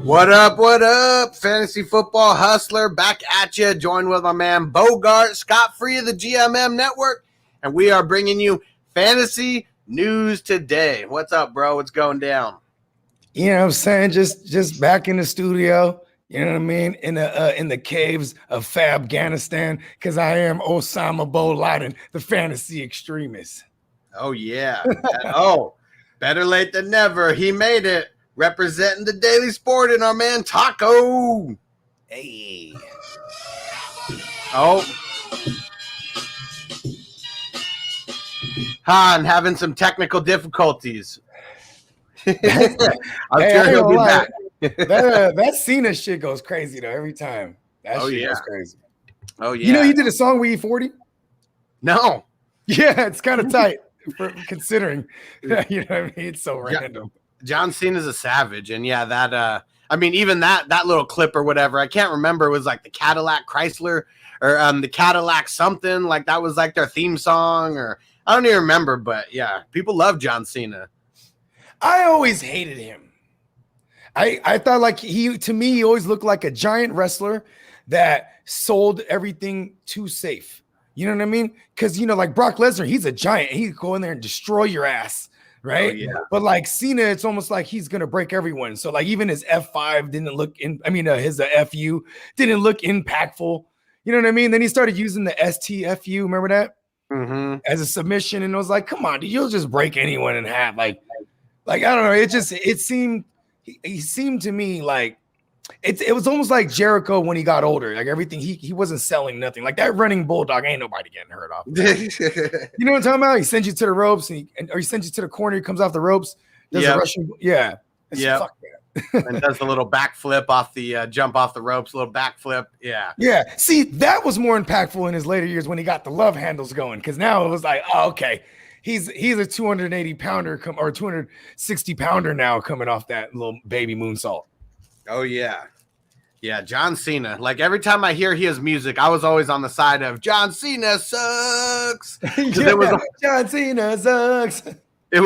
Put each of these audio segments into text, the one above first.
What up, what up? Fantasy football hustler back at you, joined with my man Bogard, scot-free of the GMM network, and we are bringing you fantasy news today. What's up, bro? What's going down? You know what I'm saying? Just back in the studio, you know what I mean? In the caves of Afghanistan, because I am Osama bin Laden, the fantasy extremist. Oh, yeah. Better late than never. He made it. Representing the Daily Sport and our man Taco. Hey. Oh. Han having some technical difficulties. I'm sure he'll be back. that Cena shit goes crazy, though, every time. That shit goes crazy. Oh, yeah. You know he did a song with E40? No. Yeah, it's kind of tight for considering. You know what I mean? It's so random. John Cena's a savage, and yeah, that even that little clip or whatever, I can't remember. It was like the Cadillac Chrysler or the Cadillac something, like that was like their theme song, or I don't even remember, but yeah, people love John Cena. I always hated him. I thought like to me, he always looked like a giant wrestler that sold everything too safe. You know what I mean? Because, like Brock Lesnar, he's a giant. He could go in there and destroy your ass. Right. Oh, yeah. But like Cena, it's almost like he's going to break everyone. So like even his F5 didn't look his FU didn't look impactful. You know what I mean? Then he started using the STFU. Remember that? Mm-hmm. As a submission. And it was like, come on, dude, you'll just break anyone in half. Like, I don't know. He seemed to me like it was almost like Jericho when he got older. Like everything, he wasn't selling nothing. Like that running bulldog, ain't nobody getting hurt off. You know what I'm talking about? He sends you to the ropes, or he sends you to the corner. He comes off the ropes. Does a rushing, yeah. Fuck that. And does the little backflip off the jump off the ropes, little backflip. Yeah. Yeah. See, that was more impactful in his later years when he got the love handles going. Because now it was like, oh, okay, he's a 280 pounder or 260 pounder now coming off that little baby moonsault. Oh, yeah. Yeah, John Cena. Like, every time I hear his music, I was always on the side of John Cena sucks. John Cena sucks. It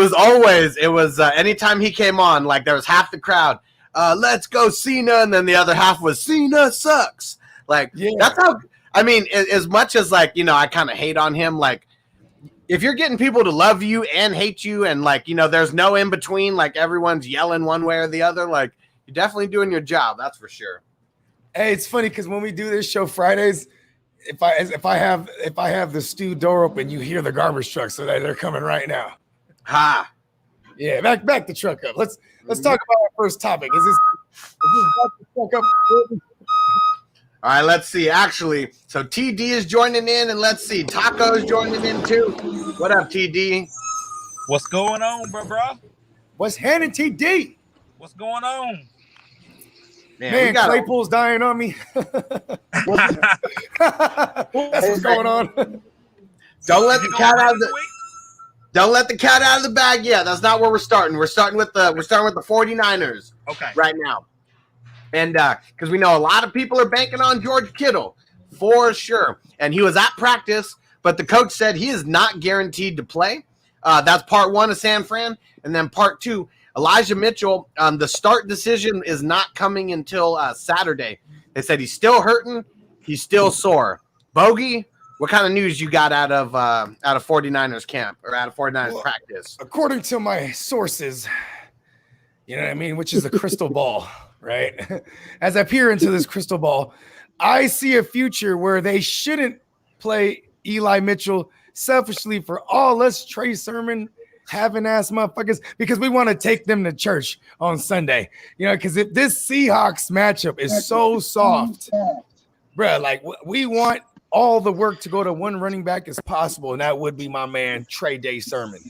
was anytime he came on, like, there was half the crowd, let's go Cena, and then the other half was Cena sucks. Like, that's how, as much as, like, I kind of hate on him, like, if you're getting people to love you and hate you, and, like, there's no in between, like, everyone's yelling one way or the other, like, you're definitely doing your job, that's for sure. Hey, it's funny because when we do this show Fridays, if I have the stew door open, you hear the garbage truck, so that they're coming right now. Ha! Yeah, back the truck up. Let's talk about our first topic. Is this back the truck up? All right, let's see. Actually, so TD is joining in, and let's see, Taco is joining in too. What up, TD? What's going on, bro? What's happening, TD? What's going on? Man, Claypool's dying on me. That's what's going on. Don't let the cat out of the bag yet. That's not where we're starting. We're starting with the 49ers. Okay. Right now. And because we know a lot of people are banking on George Kittle for sure. And he was at practice, but the coach said he is not guaranteed to play. That's part one of San Fran. And then part two, Elijah Mitchell, the start decision is not coming until Saturday. They said he's still hurting. He's still sore. Bogey, what kind of news you got out of 49ers camp or out of 49ers practice? According to my sources, you know what I mean, which is a crystal ball, right? As I peer into this crystal ball, I see a future where they shouldn't play Eli Mitchell selfishly for all us Trey Sermon having ass motherfuckers, because we want to take them to church on Sunday, because if this Seahawks matchup is so soft, bro, like we want all the work to go to one running back as possible, and that would be my man Trey Day Sermon.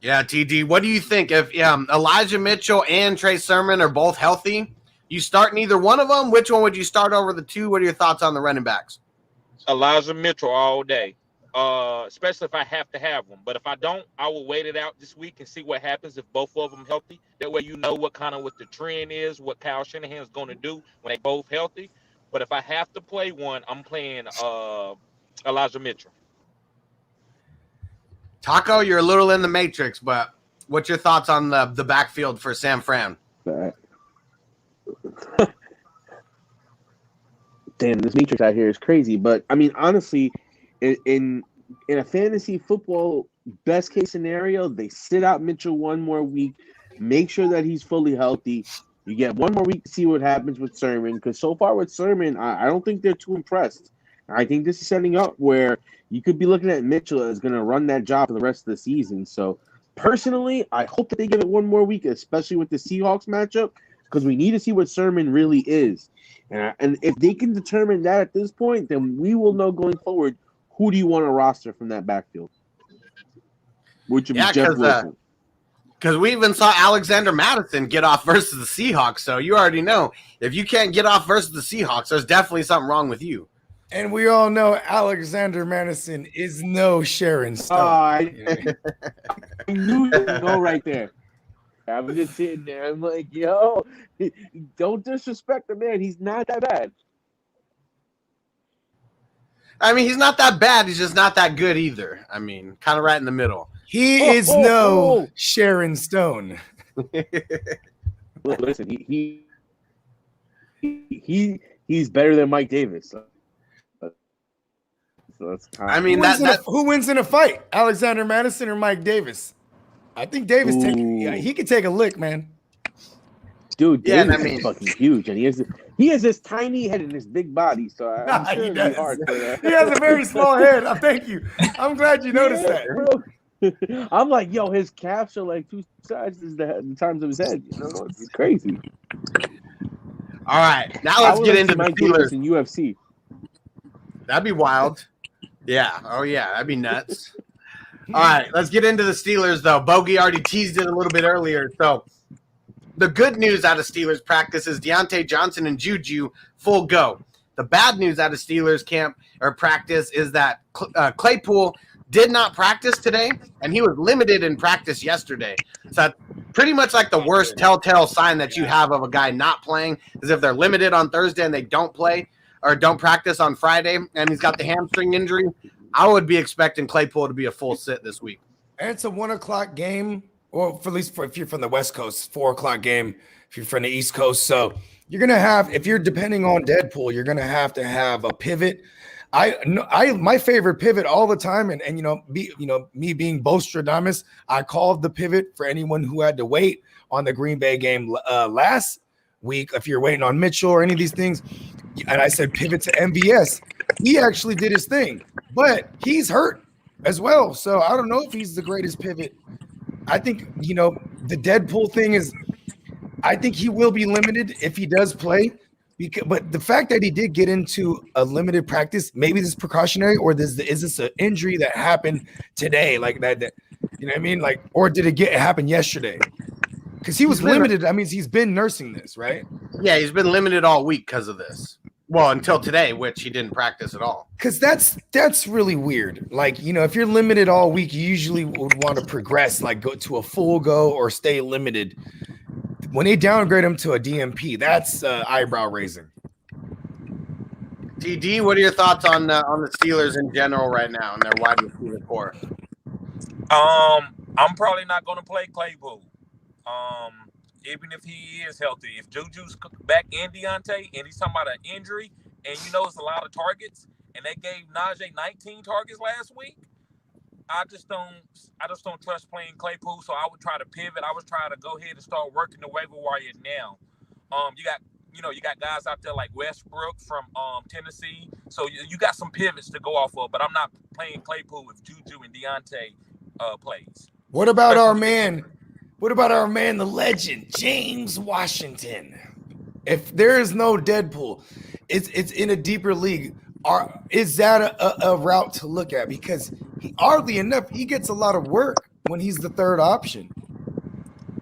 Yeah, TD, what do you think if Elijah Mitchell and Trey Sermon are both healthy? You starting either one of them? Which one would you start over the two? What are your thoughts on the running backs? Elijah Mitchell all day. Especially if I have to have them. But if I don't, I will wait it out this week and see what happens if both of them healthy. That way what the trend is, what Kyle Shanahan's going to do when they both healthy. But if I have to play one, I'm playing Elijah Mitchell. Taco, you're a little in the matrix, but what's your thoughts on the backfield for San Fran? damn, this Matrix out here is crazy. But I mean, honestly, in a fantasy football best case scenario, they sit out Mitchell one more week, make sure that he's fully healthy. You get one more week to see what happens with Sermon, because so far with Sermon, I don't think they're too impressed. I think this is setting up where you could be looking at Mitchell as going to run that job for the rest of the season. So personally, I hope that they give it one more week, especially with the Seahawks matchup, because we need to see what Sermon really is. And if they can determine that at this point, then we will know going forward who do you want to roster from that backfield. Which would be Jeff Wilson. Because we even saw Alexander Madison get off versus the Seahawks. So you already know, if you can't get off versus the Seahawks, there's definitely something wrong with you. And we all know Alexander Madison is no Sharon Stone. I knew you would go right there. I was just sitting there. I'm like, yo, don't disrespect the man. He's not that bad. I mean, he's not that bad. He's just not that good either. I mean, kind of right in the middle. He is no Sharon Stone. Listen, he's better than Mike Davis. So that's I mean, who wins in a fight, Alexander Madison or Mike Davis? I think Davis he could take a lick, man. Dude, Davis is fucking huge, and he has this tiny head and this big body. So I'm sure it'd be hard. He has a very small head. Thank you. I'm glad you noticed that. Bro. I'm like, yo, his calves are like two sizes the times of his head. You know, it's crazy. All right, now let's get into the Steelers in UFC. That'd be wild. Yeah. Oh yeah, that'd be nuts. All right, let's get into the Steelers though. Bogey already teased it a little bit earlier. So the good news out of Steelers practice is Deontay Johnson and Juju full go. The bad news out of Steelers camp or practice is that Claypool did not practice today, and he was limited in practice yesterday. So that's pretty much like the worst telltale sign that you have of a guy not playing is if they're limited on Thursday and they don't play or don't practice on Friday, and he's got the hamstring injury. I would be expecting Claypool to be a full sit this week. And it's a 1:00 game, or at least if you're from the West Coast, 4:00 game if you're from the East Coast. So you're going to have, if you're depending on Deadpool, you're going to have a pivot. My favorite pivot all the time, and me being Bostradamus, I called the pivot for anyone who had to wait on the Green Bay game last week. If you're waiting on Mitchell or any of these things, and I said pivot to MVS, he actually did his thing, but he's hurt as well. So I don't know if he's the greatest pivot. I think the Deadpool thing is, I think he will be limited if he does play. But the fact that he did get into a limited practice, maybe this is precautionary, or is this an injury that happened today, like that? You know what I mean? Like, or did it happen yesterday? Because he was limited. That means he's been nursing this, right? Yeah, he's been limited all week because of this. Well, until today, which he didn't practice at all. Because that's really weird. Like, if you're limited all week, you usually would want to progress, like go to a full go or stay limited. When they downgrade him to a DMP, that's eyebrow raising. TD, what are your thoughts on the Steelers in general right now and their wide receiver core? I'm probably not going to play Claypool. Even if he is healthy. If Juju's back in Deontay and he's talking about an injury, and it's a lot of targets, and they gave Najee 19 targets last week, I just don't trust playing Claypool, so I would try to pivot. I would try to go ahead and start working the waiver wire now. You got guys out there like Westbrook from Tennessee, so you got some pivots to go off of. But I'm not playing Claypool if Juju and Deontay plays. What about our man? What about our man, the legend, James Washington? If there is no Deadpool, it's in a deeper league. Is that a route to look at? Because oddly enough, he gets a lot of work when he's the third option.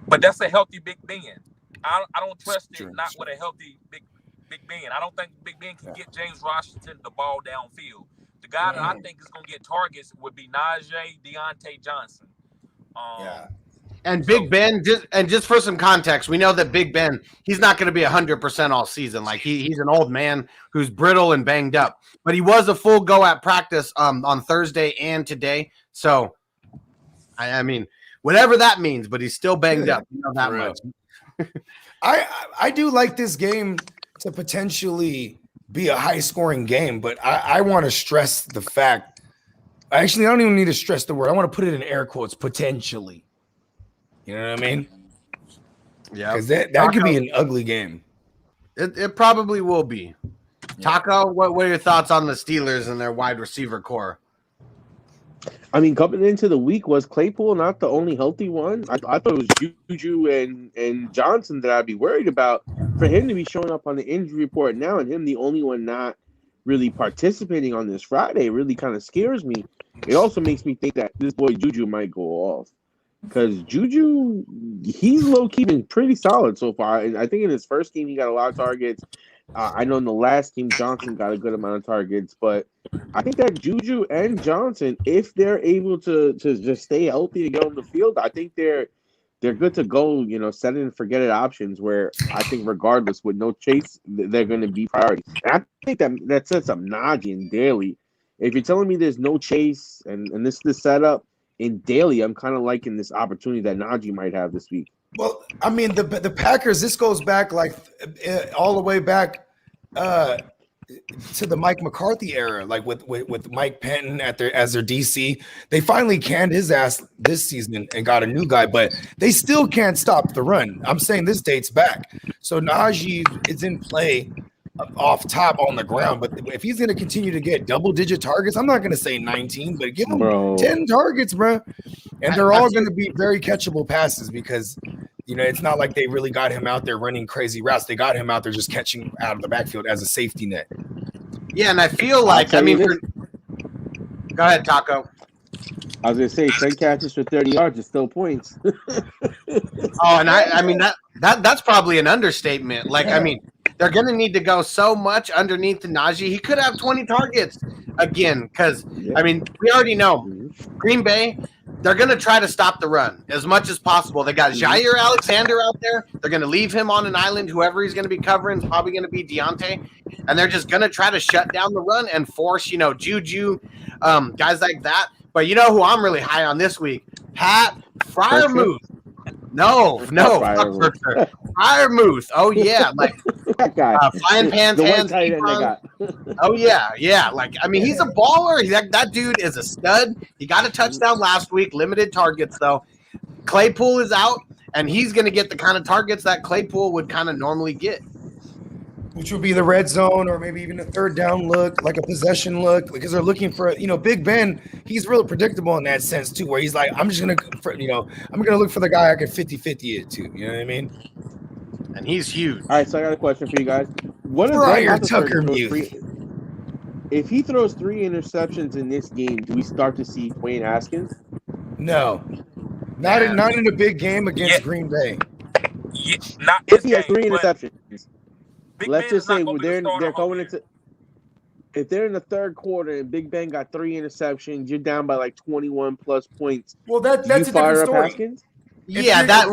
But that's a healthy Big Ben. I don't trust it not with a healthy Big Ben. I don't think Big Ben can get James Washington the ball downfield. The guy that I think is going to get targets would be Najee Deontay Johnson. And Big Ben, just for some context, we know that Big Ben, he's not going to be 100% all season. Like he's an old man who's brittle and banged up. But he was a full go at practice on Thursday and today. So, I mean, whatever that means, but he's still banged up. You know that much. I do like this game to potentially be a high-scoring game, but I want to stress the fact. Actually, I don't even need to stress the word. I want to put it in air quotes, potentially. You know what I mean? Yeah, because that could be an ugly game. It probably will be. Taco, what are your thoughts on the Steelers and their wide receiver core? I mean, coming into the week, was Claypool not the only healthy one? I thought it was Juju and Johnson that I'd be worried about. For him to be showing up on the injury report now and him the only one not really participating on this Friday really kind of scares me. It also makes me think that this boy Juju might go off. Because Juju, he's low-key been pretty solid so far. And I think in his first game, he got a lot of targets. I know in the last game, Johnson got a good amount of targets. But I think that Juju and Johnson, if they're able to just stay healthy and get on the field, I think they're good to go, set it and forget it options where I think regardless with no Chase, they're going to be priority. And I think that sets up Najee and Daly. If you're telling me there's no Chase and this is the setup, in Daly, I'm kind of liking this opportunity that Najee might have this week. Well, I mean, the Packers, this goes back like all the way back to the Mike McCarthy era, like with Mike Penton as their DC. They finally canned his ass this season and got a new guy, but they still can't stop the run. I'm saying this dates back. So Najee is in play off top on the ground, but if he's going to continue to get double-digit targets, I'm not going to say 19, but give him 10 targets, bro. And they're all going to be very catchable passes because, it's not like they really got him out there running crazy routes. They got him out there just catching out of the backfield as a safety net. Yeah, and I feel like, go ahead, Taco. I was going to say 10 catches for 30 yards is still points. And I mean, that's probably an understatement. Like, I mean, they're going to need to go so much underneath the Najee. He could have 20 targets again because, I mean, we already know Green Bay, they're going to try to stop the run as much as possible. They got Jair Alexander out there. They're going to leave him on an island. Whoever he's going to be covering is probably going to be Deontay. And they're just going to try to shut down the run and force, Juju, guys like that. But you know who I'm really high on this week? Pat Freiermuth. No, Freiermuth. Oh yeah, like flying pants, hands. Oh yeah. Like I mean, he's a baller. That dude is a stud. He got a touchdown last week. Limited targets though. Claypool is out, and he's going to get the kind of targets that Claypool would kind of normally get. Which would be the red zone or maybe even a third down look, like a possession look, because they're looking for, Big Ben, he's really predictable in that sense too, where he's like, I'm going to look for the guy I can 50-50 it to, you know what I mean? And he's huge. All right, so I got a question for you guys. What if Briar Tucker if he throws 3 interceptions in this game, do we start to see Dwayne Haskins? No. Not in a big game against Green Bay. Yeah, not if he has 3 interceptions. Let's just say they're going into if they're in the third quarter and Big Ben got 3 interceptions, you're down by like 21 plus points. Well, that's a different story. Haskins? Yeah, that's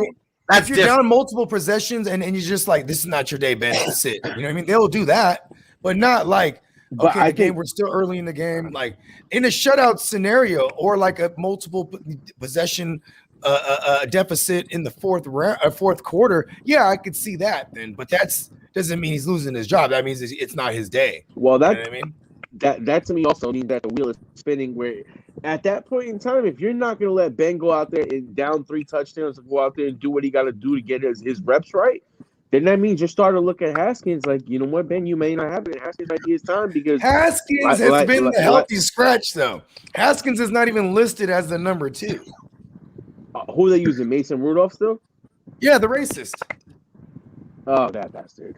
if you're down multiple possessions and you're just like, this is not your day, Ben. Sit. You know what I mean? They'll do that, but not like we're still early in the game. Like in a shutout scenario or like a multiple possession deficit in the fourth quarter. Yeah, I could see that then, but doesn't mean he's losing his job. That means it's not his day. Well, you know what I mean? That to me also means that the wheel is spinning. Where at that point in time, if you're not going to let Ben go out there and down 3 touchdowns and go out there and do what he got to do to get his reps right, then that means you're starting to look at Haskins like, you know what, Ben, you may not have it. Haskins might be his time because Haskins has been the healthy scratch though. Haskins is not even listed as the number 2. Who are they using? Mason Rudolph still? Yeah, the racist. Oh, that bastard.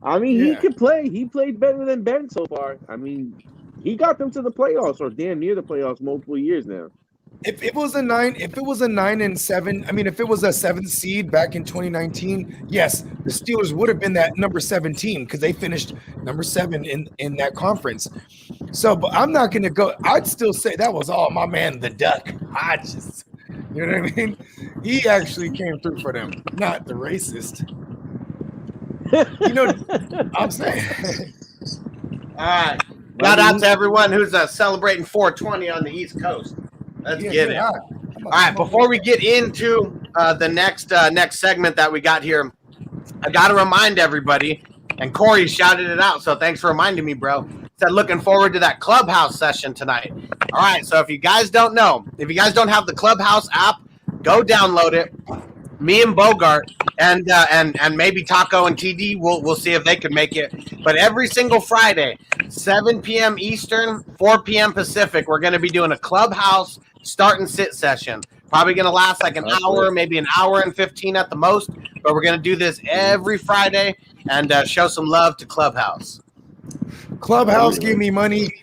I mean, he could play. He played better than Ben so far. I mean, he got them to the playoffs or damn near the playoffs multiple years now. If it was a 9 and 7, I mean, if it was a 7th seed back in 2019, yes, the Steelers would have been that number 17 because they finished number 7 in that conference. So, but I'm not going to go. I'd still say that was all my man, the Duck. You know what I mean? He actually came through for them, not the racist. I'm saying. All right. Shout out to everyone who's celebrating 420 on the East Coast. Let's get it. All right. Before we get into the next segment that we got here, I got to remind everybody And Corey shouted it out, so thanks for reminding me, bro. Said looking forward to that Clubhouse session tonight. All right, so if you guys don't know, if you guys don't have the Clubhouse app, go download it. Me and Bogart and maybe Taco and TD, we'll see if they can make it. But every single Friday, 7 p.m. Eastern, 4 p.m. Pacific, we're going to be doing a Clubhouse start and sit session. Probably going to last like an hour, maybe an hour and 15 at the most. But we're going to do this every Friday and show some love to Clubhouse. Clubhouse, give me money.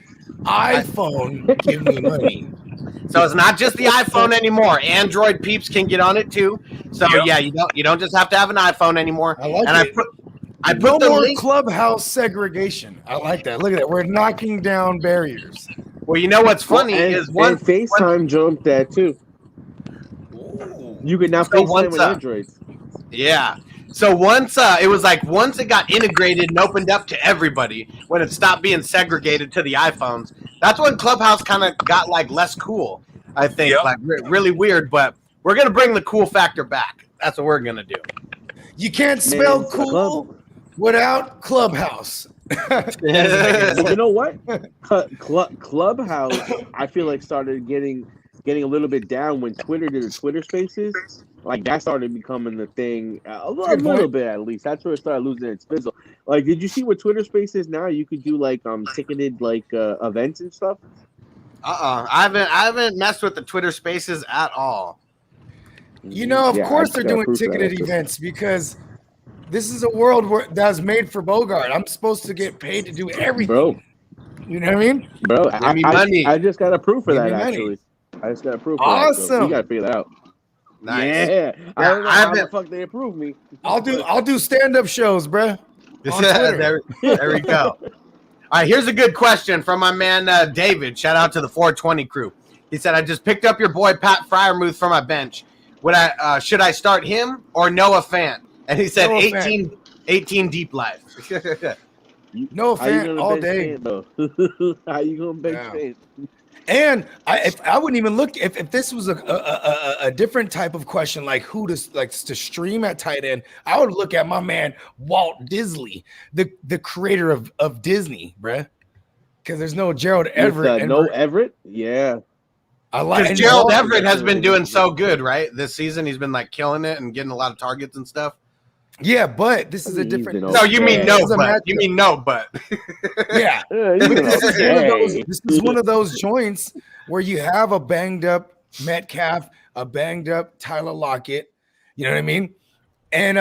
iPhone, give me money. So it's not just the iPhone anymore. Android peeps can get on it too. So yeah, you don't just have to have an iPhone anymore. I like it. I put no the more link. Clubhouse segregation. I like that. Look at that. We're knocking down barriers. Well, you know what's funny is FaceTime jumped that too. You can now FaceTime with Androids. Yeah. So once it got integrated and opened up to everybody, when it stopped being segregated to the iPhones, that's when Clubhouse kind of got like less cool. I think like really weird, but we're gonna bring the cool factor back. That's what we're gonna do. You can't spell cool without Clubhouse. You know what? Clubhouse, I feel like started getting a little bit down when Twitter did the Twitter Spaces. Like that started becoming the thing a little bit at least. That's where it started losing its fizzle. Like, did you see what Twitter Spaces now? You could do like ticketed like events and stuff. I haven't messed with the Twitter Spaces at all. You know, of course they're doing ticketed events because this is a world that's made for Bogard. I'm supposed to get paid to do everything. Bro. You know what I mean? Bro, I just got approved for that actually. I just got approved for that. So you gotta figure that out. Nice. Yeah. I don't know how the fuck they approved me. I'll do stand-up shows, bro. There we go. All right, here's a good question from my man David. Shout out to the 420 crew. He said, I just picked up your boy Pat Fryermuth from my bench. Should I start him or Noah Fant? And he said 18 deep life. Noah Fant all day. How you gonna bench Fant? And I wouldn't even look if this was a different type of question, like who to stream at tight end. I would look at my man Walt Disney, the creator of Disney, bruh. Because there's no Gerald Everett. No Everett, yeah. I like Gerald Everett has been doing so good, right? This season he's been like killing it and getting a lot of targets and stuff. Yeah, but this is a different. No, you mean no, but you mean no, but. Yeah, this is one of those joints where you have a banged up Metcalf, a banged up Tyler Lockett. You know what I mean? And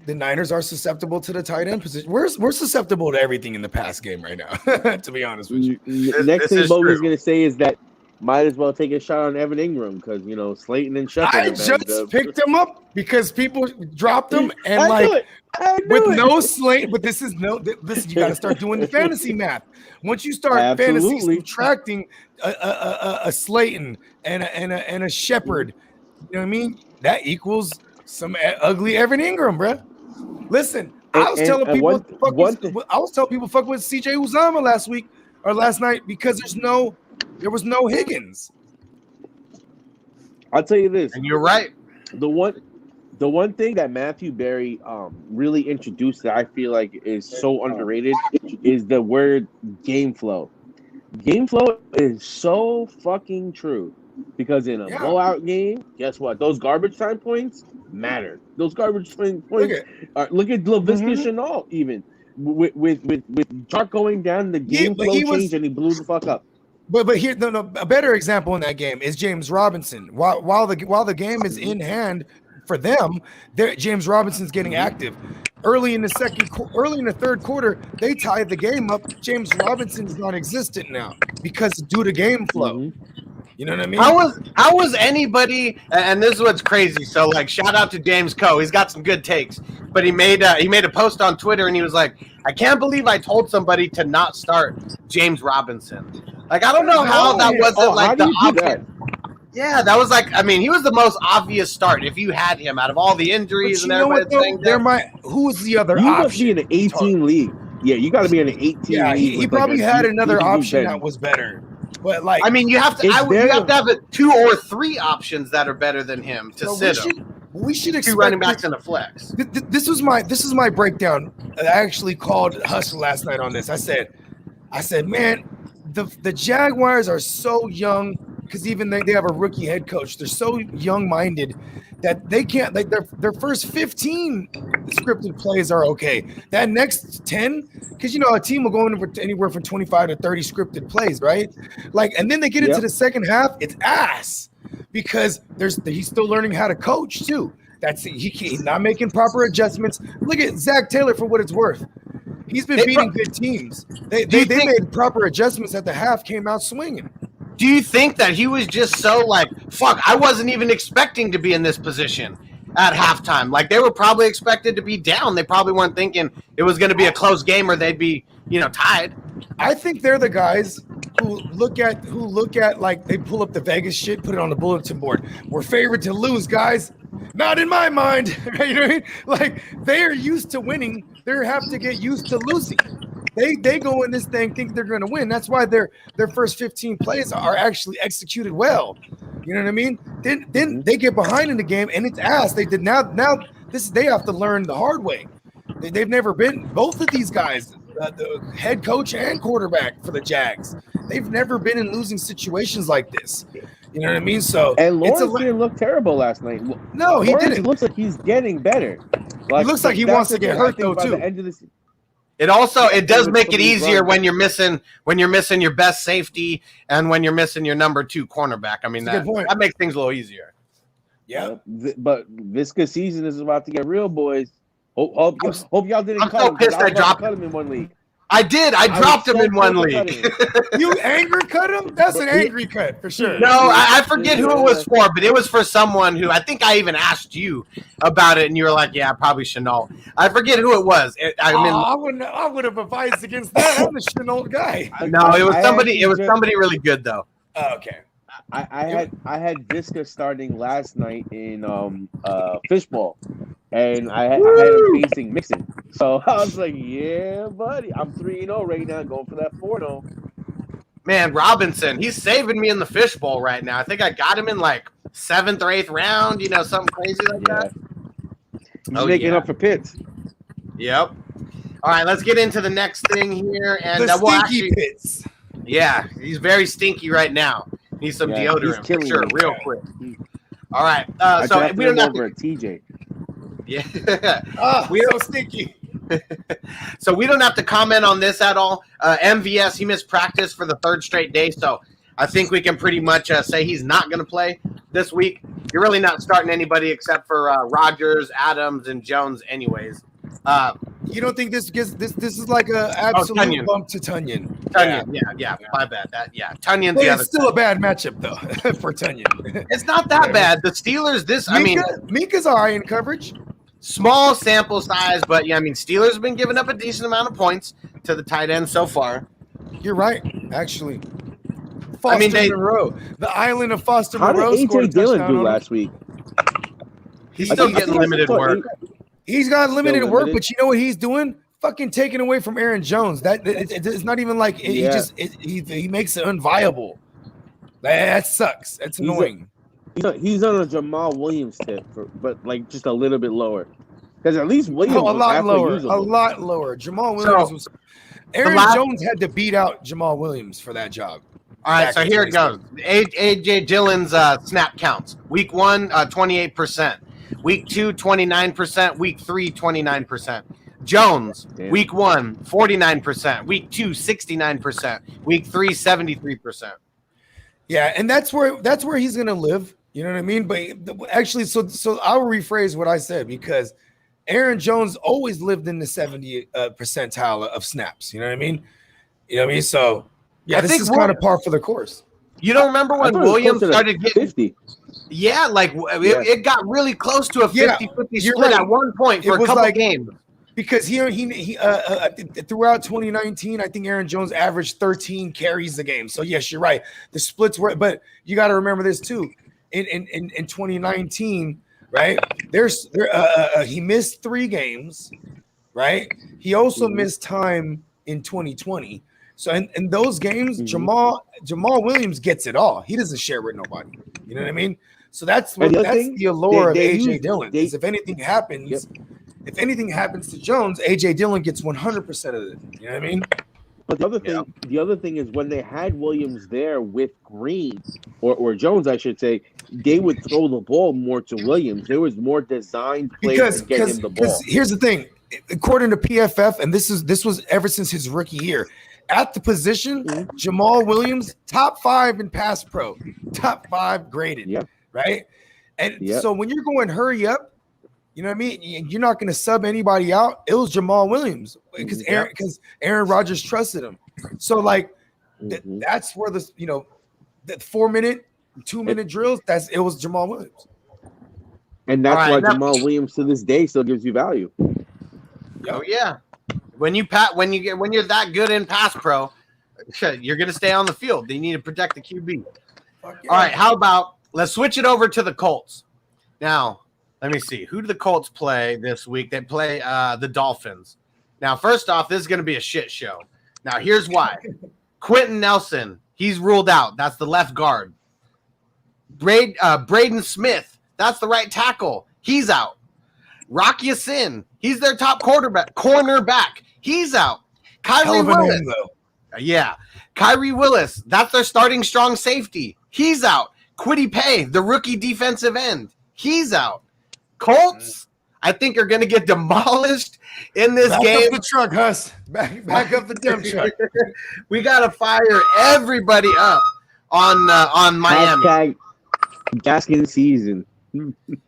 the Niners are susceptible to the tight end position. We're susceptible to everything in the pass game right now. To be honest with you, the next thing Bogey's going to say is that might as well take a shot on Evan Ingram because Slayton and Shepard. I just picked him up because people dropped him and with no Slayton. But this you got to start doing the fantasy math. Once you start fantasy subtracting a Slayton and a Shepard, you know what I mean? That equals some ugly Evan Ingram, bro. Listen, I was telling people fuck with CJ Uzomah last night because there was no Higgins. I'll tell you this, and you're right. The one thing that Matthew Berry really introduced that I feel like is so underrated is the word game flow. Game flow is so fucking true because in a blowout game, guess what? Those garbage time points matter. Those garbage time points. Look at Laviska Shenault even with Chark going down, the game flow changed and he blew the fuck up. But here, a better example in that game is James Robinson. While the game is in hand for them, James Robinson's getting active. Early in the third quarter, they tied the game up. James Robinson's non-existent now because due to game flow. Mm-hmm. You know what I mean? How was anybody? And this is what's crazy. So shout out to James Coe. He's got some good takes. But he made a post on Twitter and he was like, I can't believe I told somebody to not start James Robinson. I don't know how that wasn't the option. Yeah, that was he was the most obvious start if you had him out of all the injuries and everything. Who was the other option? You must be in an 18 league. Yeah, you got to be in an 18 league. Yeah, he probably had another option that was better. But you have to have 2 or 3 options that are better than him to sit him. We should expect 2 running backs in the flex. This is my breakdown. I actually called Hustle last night on this. I said, man, the Jaguars are so young because even they have a rookie head coach. They're so young-minded that they can't, like, their first 15 scripted plays are okay. That next 10, because a team will go anywhere from 25 to 30 scripted plays, right? Like, and then they get into the second half, it's ass because he's still learning how to coach too. He's not making proper adjustments. Look at Zach Taylor for what it's worth. He's been beating good teams. They made proper adjustments at the half, came out swinging. Do you think that he was just so like, fuck, I wasn't even expecting to be in this position at halftime? Like, they were probably expected to be down. They probably weren't thinking it was going to be a close game or they'd be, tied. I think they're the guys who look at like they pull up the Vegas shit, put it on the bulletin board. We're favored to lose, guys. Not in my mind. Right? You know what I mean? Like, they are used to winning. They have to get used to losing. They go in this thing think they're going to win. That's why their first 15 plays are actually executed well. You know what I mean? Then they get behind in the game and it's ass. They have to learn the hard way. They've never been, both of these guys, the head coach and quarterback for the Jags, they've never been in losing situations like this. You know what I mean? So and Lawrence didn't look terrible last night. No, he didn't. It looks like he's getting better. It looks like he wants to get hurt though too. It does make it easier when you're missing your best safety and when you're missing your number 2 cornerback. I mean, that makes things a little easier. Yeah. But Visca season is about to get real, boys. Hope y'all didn't cut him. I'm so pissed I dropped him in one league. I did. I dropped him in one league. You angry cut him? That's an angry cut for sure. No, I forget who it was for, but it was for someone who I think I even asked you about it, and you were like, "Yeah, I probably Chenault." I forget who it was. I would have advised against that. I'm the Chenault guy. No, it was somebody. It was somebody really good though. Oh, okay. I had Visca starting last night in fishbowl, and I had him facing Mixon. So I was like, yeah, buddy, I'm 3-0 right now, going for that 4-0. Man, Robinson, he's saving me in the fishbowl right now. I think I got him in like 7th or 8th round, something crazy like that. He's making up for Pitts. Yep. All right, let's get into the next thing here. And the stinky Pitts. Yeah, he's very stinky right now. Needs some deodorant for sure, real quick. All right, so we don't have to. TJ. Yeah, we're so stinky. So we don't have to comment on this at all. MVS, he missed practice for the 3rd straight day, so I think we can pretty much say he's not going to play this week. You're really not starting anybody except for Rodgers, Adams, and Jones, anyways. You don't think this is like a absolute bump to Tunyon? Tunyon, yeah, my bad. Tunyon's the other. It's still a bad matchup though for Tunyon. It's not that bad. The Steelers, Minka's all right in coverage. Small sample size, but Steelers have been giving up a decent amount of points to the tight end so far. You're right, actually. Monroe, the island of Foster Monroe. How did A.J. Dillon do last week? He's still getting limited work. He's got limited work, but you know what he's doing? Fucking taking away from Aaron Jones. It's not even like he makes it unviable. That sucks. That's annoying. He's on a Jamal Williams tip, but like just a little bit lower. Because at least Williams was a lot lower. Jamal Williams was. Aaron Jones had to beat out Jamal Williams for that job. All right, so here it goes. A.J. Dillon's snap counts. Week 1, 28%. Week 2, 29%. Week 3, 29%. Jones, Week 1, 49%. Week 2, 69%. Week 3, 73%. Yeah, and that's where he's gonna live. You know what I mean? But actually, so I'll rephrase what I said because Aaron Jones always lived in the 70 percentile of snaps. You know what I mean? So yeah, this is kind of par for the course. You don't remember when Williams started getting 50? Yeah, it got really close to a 50-50 split at one point for a couple games. Because he throughout 2019, I think Aaron Jones averaged 13 carries a game. So yes, you're right. The splits were, but you got to remember this too. In 2019, right? He missed 3 games, right? He also missed time in 2020. So in those games, Jamal Williams gets it all. He doesn't share with nobody. You know what I mean? So that's the allure of AJ Dillon. Is if anything happens, if anything happens to Jones, AJ Dillon gets 100% of it. You know what I mean? But the other thing is when they had Williams there with Green or Jones, I should say, they would throw the ball more to Williams. There was more designed plays to get him the ball. Here's the thing, according to PFF, and this was ever since his rookie year, at the position, Jamal Williams, top 5 in pass pro, top 5 graded, right? And so when you're going hurry up, you know what I mean? You're not going to sub anybody out. It was Jamal Williams because Aaron Rodgers trusted him. So that's where the 4-minute, 2-minute drills. It was Jamal Williams, and that's why Jamal Williams to this day still gives you value. Oh yeah, when you're that good in pass pro, you're going to stay on the field. They need to protect the QB. All right, how about let's switch it over to the Colts now. Let me see. Who do the Colts play this week? They play the Dolphins. Now, first off, this is going to be a shit show. Now, here's why. Quentin Nelson, he's ruled out. That's the left guard. Braden Smith, that's the right tackle. He's out. Rock Ya-Sin, he's their top cornerback. He's out. Kyrie Willis. Kyrie Willis, that's their starting strong safety. He's out. Kwity Paye, the rookie defensive end. He's out. Colts, I think, are going to get demolished in this game. Back up the truck, Huss. Back up the dump truck. We got to fire everybody up on Miami. Hashtag Gaskin season.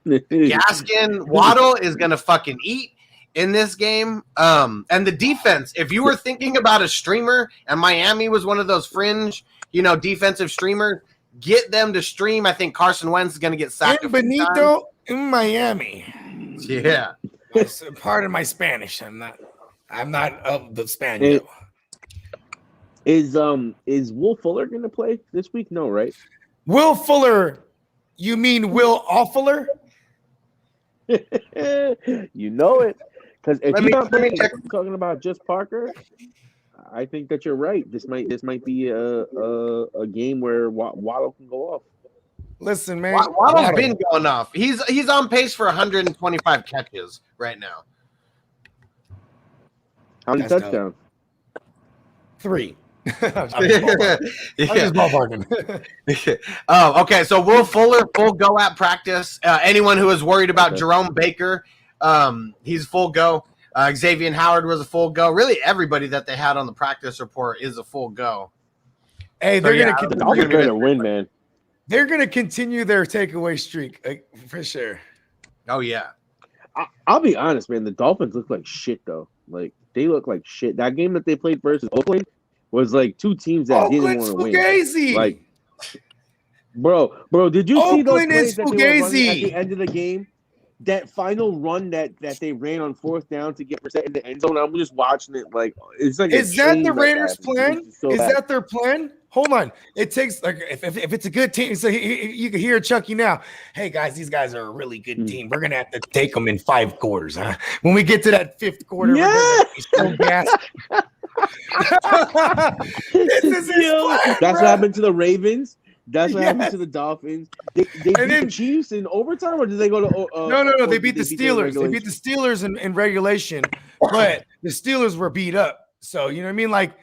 Gaskin, Waddle is going to fucking eat in this game. And the defense, if you were thinking about a streamer and Miami was one of those fringe, defensive streamers, get them to stream. I think Carson Wentz is going to get sacked. And Benito in Miami. Yeah. Pardon my Spanish. I'm not of the Spanish. Is Will Fuller going to play this week? No, right? Will Fuller? You mean Will Offuller? You know it. Because if you're not talking about just Parker, I think that you're right. This might be a game where Waddle can go off. Listen, man, Waddle's been going off. He's on pace for 125 catches right now. How many touchdowns? 3. I'm just ballparking. Okay. So Will Fuller, full go at practice. Anyone who is worried about Jerome Baker, he's full go. Xavier Howard was a full go. Really, everybody that they had on the practice report is a full go. Hey, they're going to win, man. They're going to continue their takeaway streak, for sure. Oh, yeah. I'll be honest, man. The Dolphins look like shit, though. They look like shit. That game that they played versus Oakland was two teams that didn't want to win. Bro, did you see those plays that they were running at the end of the game? That final run that they ran on 4th down to get Brissett in the end zone. I'm just watching it it's like. Is that the Raiders' plan? Is that their plan? Hold on. It takes if it's a good team. So you can hear Chucky now. Hey guys, these guys are a really good team. We're gonna have to take them in 5 quarters, huh? When we get to that 5th quarter, we're gonna be so gassed. That's what happened to the Ravens. That's what happened to the Dolphins. They beat the Chiefs in overtime, or did they go to? No. They beat the Steelers. They beat the Steelers in regulation, but the Steelers were beat up. So you know what I mean?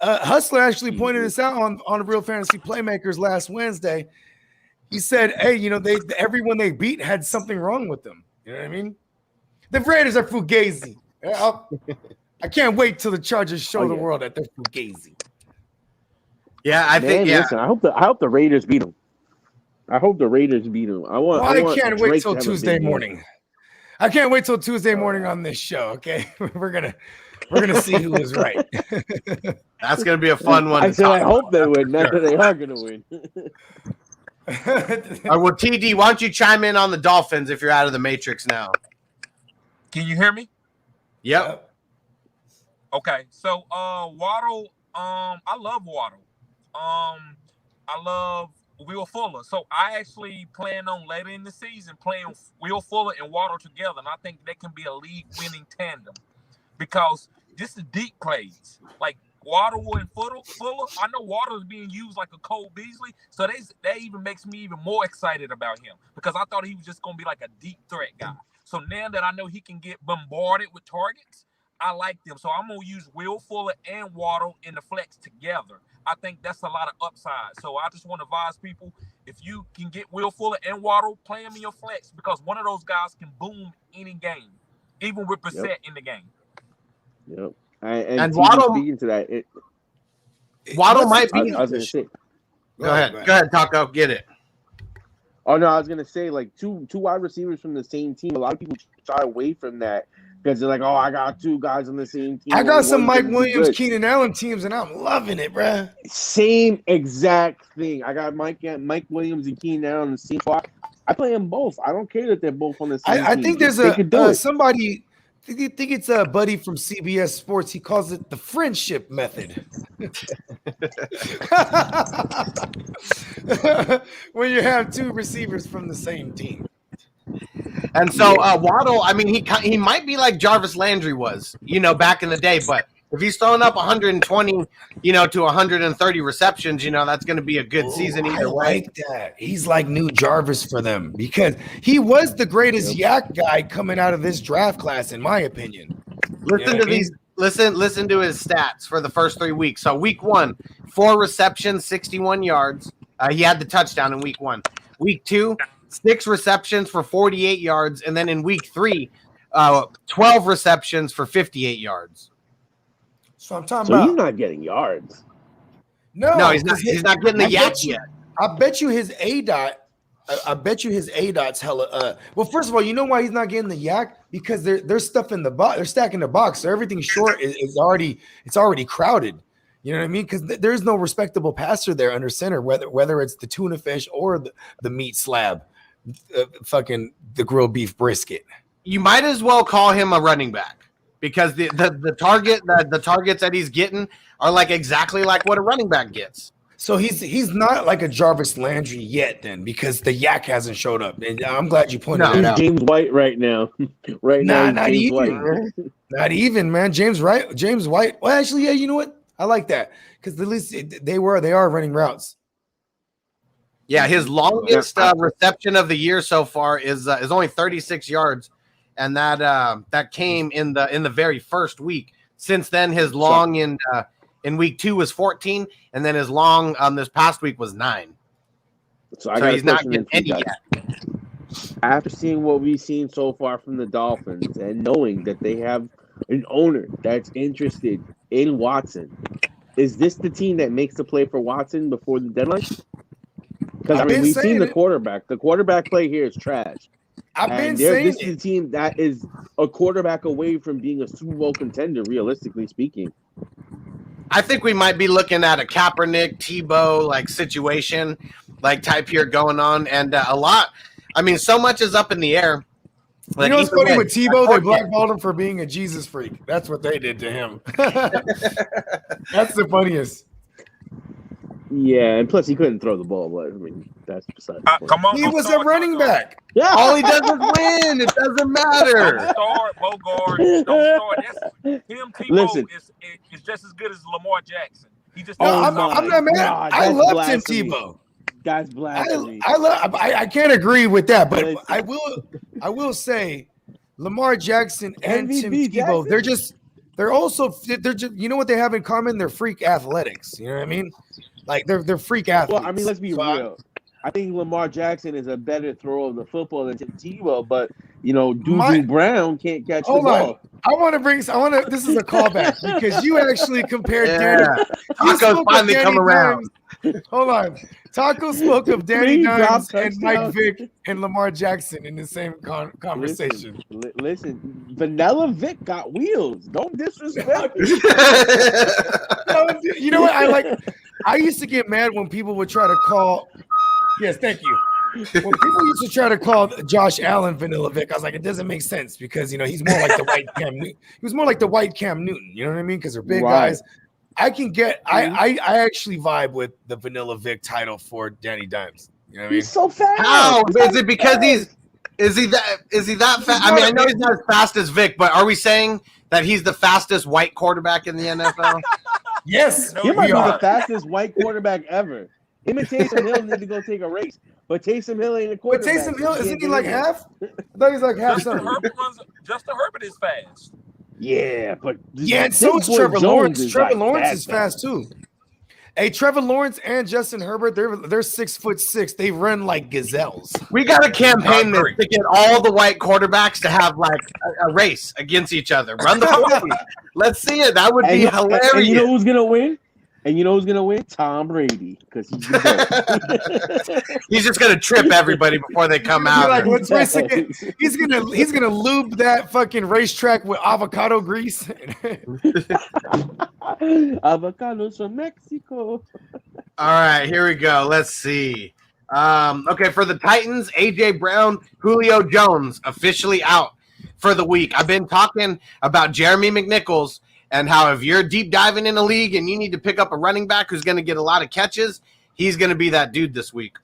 Hustler actually pointed this out on Real Fantasy Playmakers last Wednesday. He said, "Hey, everyone they beat had something wrong with them. You know what I mean? The Raiders are fugazi. I can't wait till the Chargers show the world that they're fugazi." Yeah, I think. Yeah, listen, I hope the Raiders beat them. I can't wait till Tuesday morning. I can't wait till Tuesday morning on this show. Okay, we're gonna see who is right. That's gonna be a fun one. I hope they win. Not that they are gonna win. Well, TD, why don't you chime in on the Dolphins if you're out of the Matrix now? Can you hear me? Yep. Okay, so Waddle, I love Waddle. I love Will Fuller. So I actually plan on later in the season playing Will Fuller and Waddle together, and I think they can be a league-winning tandem because just the deep plays. Waddle and Fuller. I know Waddle is being used like a Cole Beasley, so that even makes me even more excited about him because I thought he was just going to be like a deep threat guy. So now that I know he can get bombarded with targets, I like them. So I'm going to use Will Fuller and Waddle in the flex together. I think that's a lot of upside. So I just want to advise people, if you can get Will Fuller and Waddle, play them in your flex because one of those guys can boom any game, even with Brissett in the game. Yep. And Waddle, speaking to that, Waddle might be. I was going to say. Go ahead, Taco. Get it. Oh no, I was gonna say like two wide receivers from the same team. A lot of people shy away from that because they're like, "Oh, I got two guys on the same team." I got some Mike Williams, Keenan Allen teams, and I'm loving it, bruh. Same exact thing. I got Mike Williams and Keenan Allen on the same spot. I play them both. I don't care that they're both on the same team. I think there's somebody. I think it's a buddy from CBS Sports. He calls it the friendship method. When you have two receivers from the same team. And so Waddle, I mean, he might be like Jarvis Landry was, back in the day. But if he's throwing up 120, to 130 receptions, that's going to be a good season either way. I like that. He's like new Jarvis for them because he was the greatest yak guy coming out of this draft class, in my opinion. Listen to these. Listen to his stats for the first 3 weeks. So week 1, 4 receptions, 61 yards. He had the touchdown in week 1. Week 2, 6 receptions for 48 yards, and then in week 3, 12 receptions for 58 yards. So I'm talking about. He's not getting yards. No, he's not. He's not getting the yak yet. I bet you his ADOT. I bet you his ADOT's hella. Well, first of all, you know why he's not getting the yak? Because there's stuff in the box. They're stacking the box, so everything short is already crowded. You know what I mean? Because there's no respectable passer there under center, whether it's the tuna fish or the meat slab, fucking the grilled beef brisket. You might as well call him a running back because the targets that he's getting are like exactly like what a running back gets. So he's not like a Jarvis Landry yet, then, because the yak hasn't showed up. And I'm glad you pointed that out. James White right now. Not even, man. James White. Well, actually, yeah. You know what? I like that because at least they are running routes. Yeah, his longest reception of the year so far is only 36 yards, and that came in the very first week. Since then, his long in week 2 was 14, and then his long this past week was 9. So he's not getting any yet. After seeing what we've seen so far from the Dolphins and knowing that they have an owner that's interested in Watson, is this the team that makes the play for Watson before the deadline? Because we've seen the quarterback. The quarterback play here is trash. This is a team that is a quarterback away from being a Super Bowl contender, realistically speaking. I think we might be looking at a Kaepernick, Tebow like situation, like type here going on, and a lot. I mean, so much is up in the air. You know what's funny with Tebow? They blackballed him for being a Jesus freak. That's what they did to him. That's the funniest. Yeah, and plus he couldn't throw the ball, but I mean that's beside the point. Come on, he was a running back. Yeah, all he does is win. It doesn't matter. Don't start Bogard. Don't start. Him, Tebow is just as good as Lamar Jackson. He just. I'm not mad. God, I love Tim blasphemy. Tebow. That's blasphemy. I can't agree with that, but I will say Lamar Jackson and Tim Tebow. They're also you know what they have in common? They're freak athletics. You know what I mean? Like they're freak athletes. Well, I mean, let's be real. I think Lamar Jackson is a better thrower of the football than Tim Tebow, but Dudu Brown can't catch the ball. This is a callback because you actually compared Danny. Taco's finally come around. Hold on. Taco spoke of Danny Dimes and Mike Vick and Lamar Jackson in the same conversation. Listen, Vanilla Vick got wheels. Don't disrespect me. You know what? I used to get mad when people would try to call. Yes, thank you. When people used to try to call Josh Allen Vanilla Vick, I was like, it doesn't make sense because he's more like the white Cam Newton. He was more like the white Cam Newton. You know what I mean? Because they're big guys. I actually vibe with the Vanilla Vic title for Danny Dimes. You know what I mean? He's so fast. How is it because is he that fast? I mean, I know he's not as fast as Vic, but are we saying that he's the fastest white quarterback in the NFL? Yes, No, He might we be the are. fastest white quarterback ever. Him and Taysom Hill need to go take a race, but Taysom Hill ain't a But quarterback. Taysom so Hill, he isn't can't he get like in there. half? I thought he's like half Justin something. Herbert is fast. Yeah, but Yeah, and this so is boy Trevor Jones Lawrence. is Trevor like Lawrence that is fast too. Hey, Trevor Lawrence and Justin Herbert, they're 6'6". They run like gazelles. We got a campaign I agree. to get all the white quarterbacks to have like a race against each other. Run the 40. Let's see it. That would be hilarious. And you know who's gonna win? Tom Brady, because he's the GOAT. He's just gonna trip everybody before they come out. Like, let's race again. He's gonna lube that fucking racetrack with avocado grease. Avocados from Mexico. All right, here we go. Let's see. Okay, for the Titans, AJ Brown, Julio Jones officially out for the week. I've been talking about Jeremy McNichols and how if you're deep diving in a league and you need to pick up a running back who's going to get a lot of catches, he's going to be that dude this week.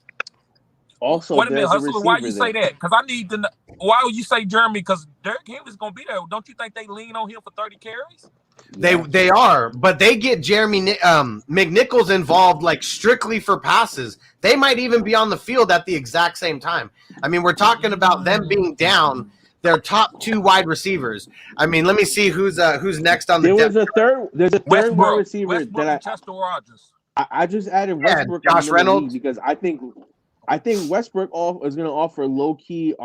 Also, Wait a minute, there's a Hustler. Why you receiver say there. that? Because I need to know. Why would you say Jeremy? Because Derrick Henry's gonna be there. Don't you think they lean on him for 30 carries? They are, but they get Jeremy McNichols involved like strictly for passes. They might even be on the field at the exact same time. I mean, we're talking about them being down their top two wide receivers. I mean, let me see who's next on the There's depth. a third wide receiver Westbrook that and Chester Rogers. I just added Westbrook Josh in the Reynolds. league because I think Westbrook is going to offer low key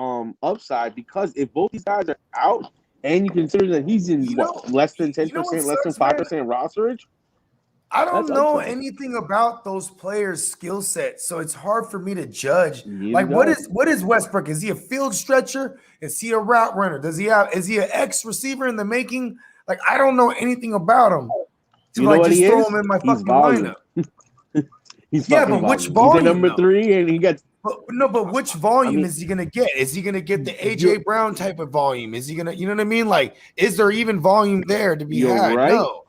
upside because if both these guys are out and you consider that he's in less than 10%, less than 5% rosterage. I don't That's know upside. anything about those players' skill sets, so it's hard for me to judge. Neither Like, does. what is Westbrook? Is he a field stretcher? Is he a route runner? Is he an ex receiver in the making? Like, I don't know anything about him. To You know like what just he throw is? him in my He's fucking volume. lineup. He's Yeah, fucking but which He's volume, the number though? 3, and he got. But which volume I mean- is he gonna get? Is he gonna get the AJ Brown type of volume? Is he gonna, you know what I mean? Like, is there even volume there to be You're had? right. No.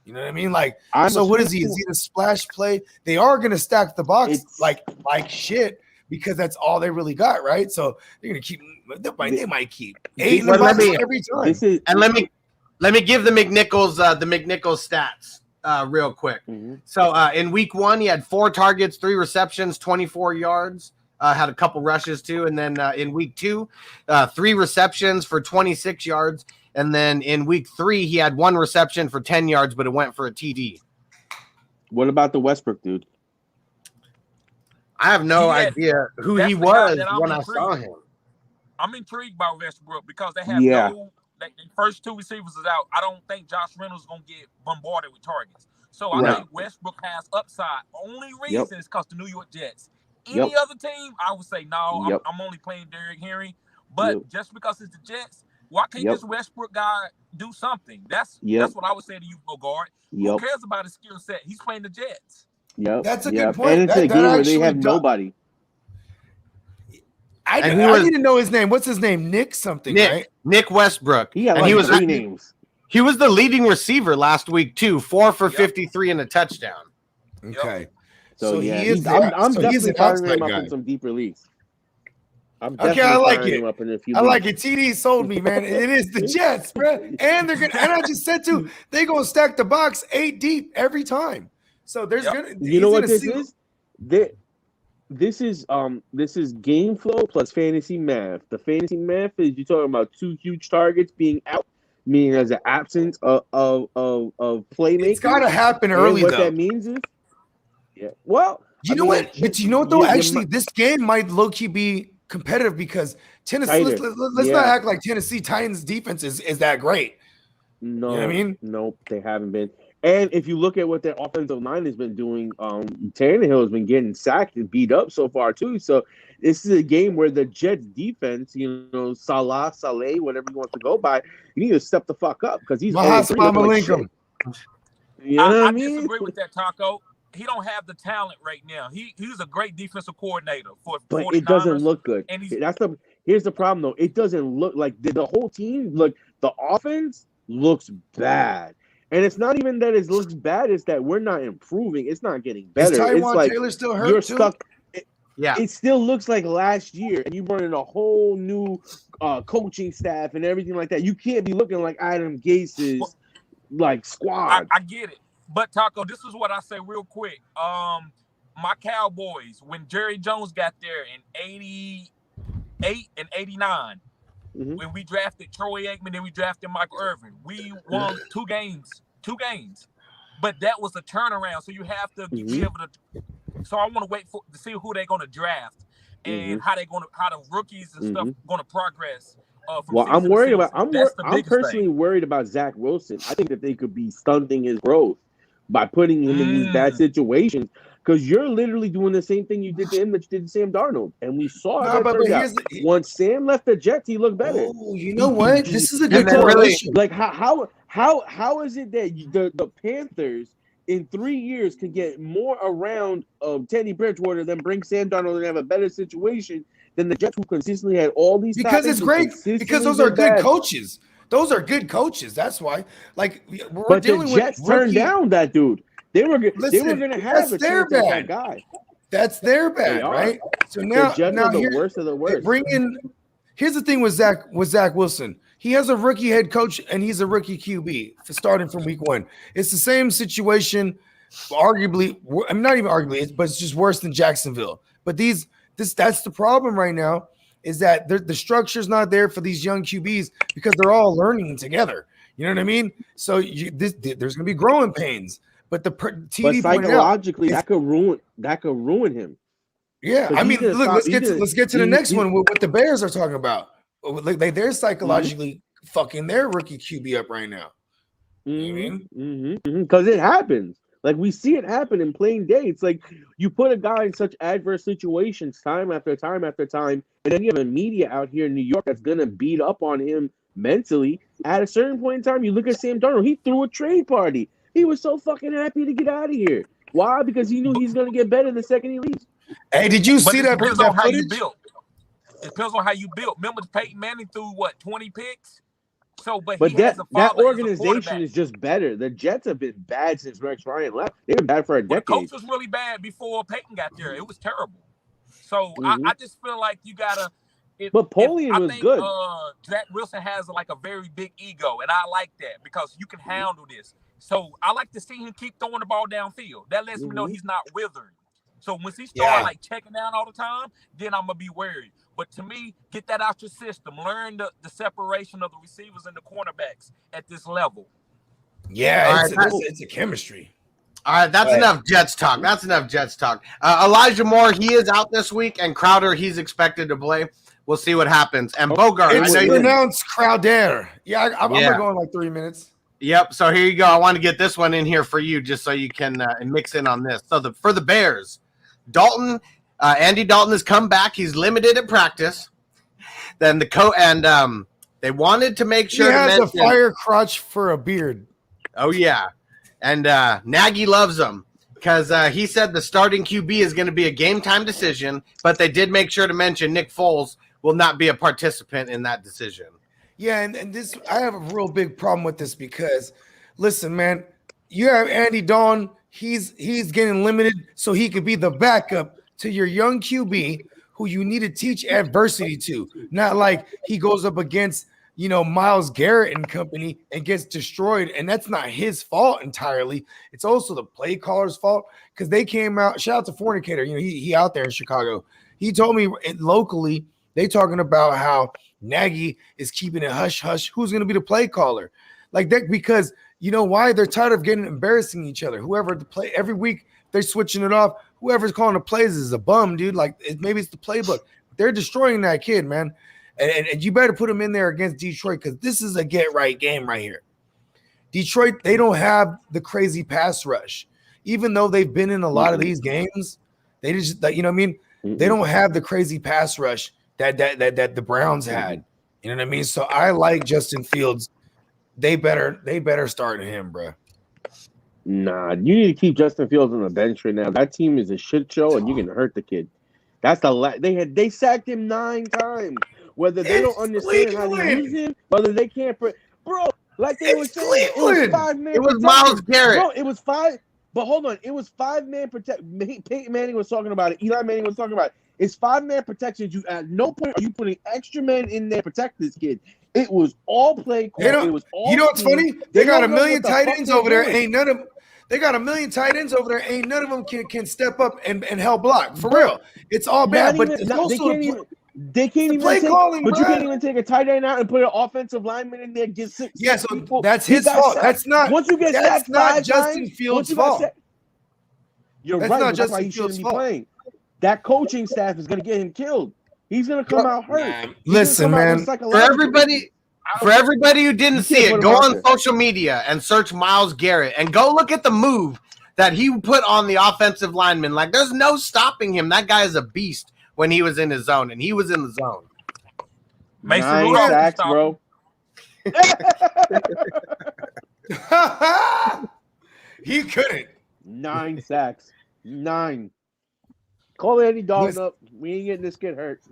You know what I mean? Like, I'm so what is he? assuming- Is he a splash play? They are gonna stack the box It's- like shit because that's all they really got, right? So they're gonna keep. They might keep 8 in the Well, let box me- every time. This is And let me give the McNichols stats real quick. Mhm. So in week 1, he had 4 targets, 3 receptions, 24 yards. Had a couple rushes too, and then in week 2, 3 receptions for 26 yards, and then in week 3 he had 1 reception for 10 yards, but it went for a TD. What about the Westbrook dude? I have no Yeah, idea who that's he the guy was that I'm when I intrigued. saw him. I'm intrigued by Westbrook because they have Yeah. the first 2 receivers is out. I don't think Josh Reynolds is gonna get bombarded with targets. So I Right. think Westbrook has upside. Only Yep. reason is because the New York Jets. Any other team, I would say no. Yep. I'm only playing Derrick Henry. But Yep. just because it's the Jets, why can't Yep. this Westbrook guy do something? That's what I would say to you, Bogard. Who Yep. cares about his skill set? He's playing the Jets. Yep. That's a good Yep. point. And it's That- a that game where they actually have does- nobody. I And he was- need to know his name. What's his name? Nick something, right? Nick Westbrook. He had and like he was 3 names. he was the leading receiver last week too, 4 for 53 and a touchdown. Okay. So, yeah, he is. I'm so definitely he's an firing him outside up guy. in some deeper leagues. I'm Okay, definitely I like firing it. him up in a few I like leagues. it. TD sold me, man. It is the Jets, bro. And they're gonna. And I just said too, they gonna stack the box 8 deep every time. So there's gonna. You know what this is? This is game flow plus fantasy math. The fantasy math is you're talking about 2 huge targets being out, meaning there's an absence of playmaking. It's gotta happen And early what though. that means is, well, You know what? But you know what though? you Actually, might- this game might low key be competitive because Tennessee. Tighter. Let's Yeah. not act like Tennessee Titans defense is that great. No, You know what I mean? Nope, they haven't been. And if you look at what their offensive line has been doing, Tannehill has been getting sacked and beat up so far too. So this is a game where the Jets defense, Saleh, whatever you want to go by, you need to step the fuck up because he's Mahasma like Lincoln. shit. You know what I I mean? disagree with that, Taco. He don't have the talent right now. He's a great defensive coordinator for But 49ers, it doesn't look good. and he's Here's the problem though. It doesn't look like the whole team. Look, the offense looks bad, and it's not even that it looks bad. It's that we're not improving. It's not getting Is better. It's Tyrod like Taylor still hurt you're too? stuck. Yeah. It still looks like last year, and you brought in a whole new coaching staff and everything like that. You can't be looking like Adam Gase's like squad. I get it. But Taco, this is what I say real quick. My Cowboys, when Jerry Jones got there in 88 and 89, when we drafted Troy Aikman, then we drafted Michael Irvin, we won two games. But that was a turnaround. So you have to be able to. So I want to wait to see who they're going to draft and how the rookies and stuff going to progress. Well, I'm worried about. I'm personally worried about Zach Wilson. I think that they could be stunting his growth by putting him in these bad situations. Because you're literally doing the same thing you did to him that you did to Sam Darnold, and we saw it. Once Sam left the Jets, he looked better. Oh, you know what? This is a good correlation. Like how is it that the Panthers in 3 years can get more around Teddy Bridgewater than bring Sam Darnold and have a better situation than the Jets, who consistently had all these? Because it's great. Because those are good coaches. Those are good coaches. That's why. Like, but the Jets turned down that dude. They were going to have a chance at that guy. That's their bad, right? So now the worst of the worst. Here's the thing with Zach Wilson. He has a rookie head coach and he's a rookie QB for starting from week one. It's the same situation, arguably. I mean, not even arguably, but it's just worse than Jacksonville. But that's the problem right now, is that the structure's not there for these young QBs because they're all learning together. You know what I mean? So there's going to be growing pains. But TD psychologically, that could ruin him. Yeah, I mean, look, let's get to the next one. What the Bears are talking about, like they're psychologically fucking their rookie QB up right now. You know what I mean? Because it happens. Like, we see it happen in plain day. It's like you put a guy in such adverse situations time after time after time, and then you have a media out here in New York that's gonna beat up on him mentally. At a certain point in time, you look at Sam Darnold. He threw a trade party. He was so fucking happy to get out of here. Why? Because he knew he's going to get better the second he leaves. Hey, did you see that? It depends on how you built. It depends on how you built. Remember, Peyton Manning threw 20 picks? But that organization is just better. The Jets have been bad since Rex Ryan left. They've been bad for a decade. The coach was really bad before Peyton got there. It was terrible. So I just feel like you gotta. But Polian was good. Zach Wilson has like a very big ego, and I like that because you can handle this. So I like to see him keep throwing the ball downfield. That lets me know he's not withering. So once he starts checking down all the time, then I'm gonna be worried. But to me, get that out your system. Learn the separation of the receivers and the cornerbacks at this level. Yeah, it's a chemistry. All right, that's enough Jets talk. Elijah Moore, he is out this week, and Crowder, he's expected to play. We'll see what happens. And Bogard, it's pronounced Crowder. Yeah, I'm gonna go in like 3 minutes. Yep. So here you go. I want to get this one in here for you, just so you can mix in on this. So for the Bears, Dalton, Andy Dalton has come back. He's limited at practice. Then they wanted to make sure he has a fire crotch for a beard. Oh yeah, and Nagy loves him because he said the starting QB is going to be a game time decision, but they did make sure to mention Nick Foles will not be a participant in that decision. Yeah, and this, I have a real big problem with this because, listen, man, you have Andy Dalton. He's getting limited so he could be the backup to your young QB who you need to teach adversity to. Not like he goes up against, Myles Garrett and company and gets destroyed, and that's not his fault entirely. It's also the play caller's fault because they came out. Shout out to Fornicator. He out there in Chicago. He told me locally they talking about how Nagy is keeping it hush-hush. Who's going to be the play caller? Like that, because you know why? They're tired of getting embarrassing each other. Whoever the play every week, they're switching it off. Whoever's calling the plays is a bum, dude. Like maybe it's the playbook. They're destroying that kid, man. And you better put him in there against Detroit because this is a get-right game right here. Detroit, they don't have the crazy pass rush. Even though they've been in a lot of these games, they just, you know what I mean? They don't have the crazy pass rush that the Browns had. You know what I mean? So I like Justin Fields. They better start him, bro. Nah, you need to keep Justin Fields on the bench right now. That team is a shit show, and you can hurt the kid. That's they sacked him 9 times. Whether they don't understand how to use him, whether they can't, bro. Like they were saying, it was 5-man. It was Myles Garrett. Bro, it was 5. But hold on, it was 5-man protect. Peyton Manning was talking about it. Eli Manning was talking about it. It's 5-man protection. You at no point are you putting extra men in there to protect this kid. It was all play. It was all. You know what's funny? They got a million tight ends over there. Ain't none of them. They got a million tight ends over there. Ain't none of them can step up and help block. For real. It's all bad. But it's also they can't even play take, calling, but bro. you can't even take a tight end out and put an offensive lineman in there. Get six. Yeah, so people. that's his fault. Sacked. That's not. Once you get that's sacked not 5 Justin times, Fields' fault. You're that's right. Not But that's why Justin he shouldn't Fields' be fault. playing. That coaching staff is going to get him killed. He's going to come out hurt. Listen, man. For everybody who didn't see it, go on social media and search Myles Garrett and go look at the move that he put on the offensive lineman. Like, there's no stopping him. That guy is a beast when he was in his zone, and he was in the zone. Mason 9 Rudolph sacks, bro. He couldn't. 9 sacks. 9. Call Andy Dalton up. We ain't getting this kid hurt.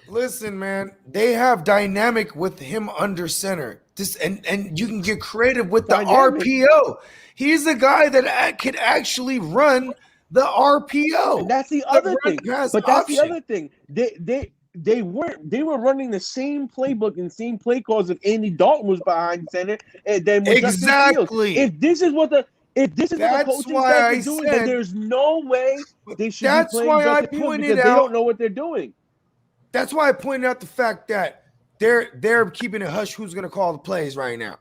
Listen, man, they have dynamic with him under center. And you can get creative with the RPO. He's the guy that could actually run the RPO. And that's the other thing. But that's the other thing. They were running the same playbook and same play calls if Andy Dalton was behind center and then with exactly. If this is what the coaching staff is doing, then there's no way they should be playing Justin Fields because they don't know what they're doing. That's why I pointed out the fact that they're keeping it hush who's going to call the plays right now.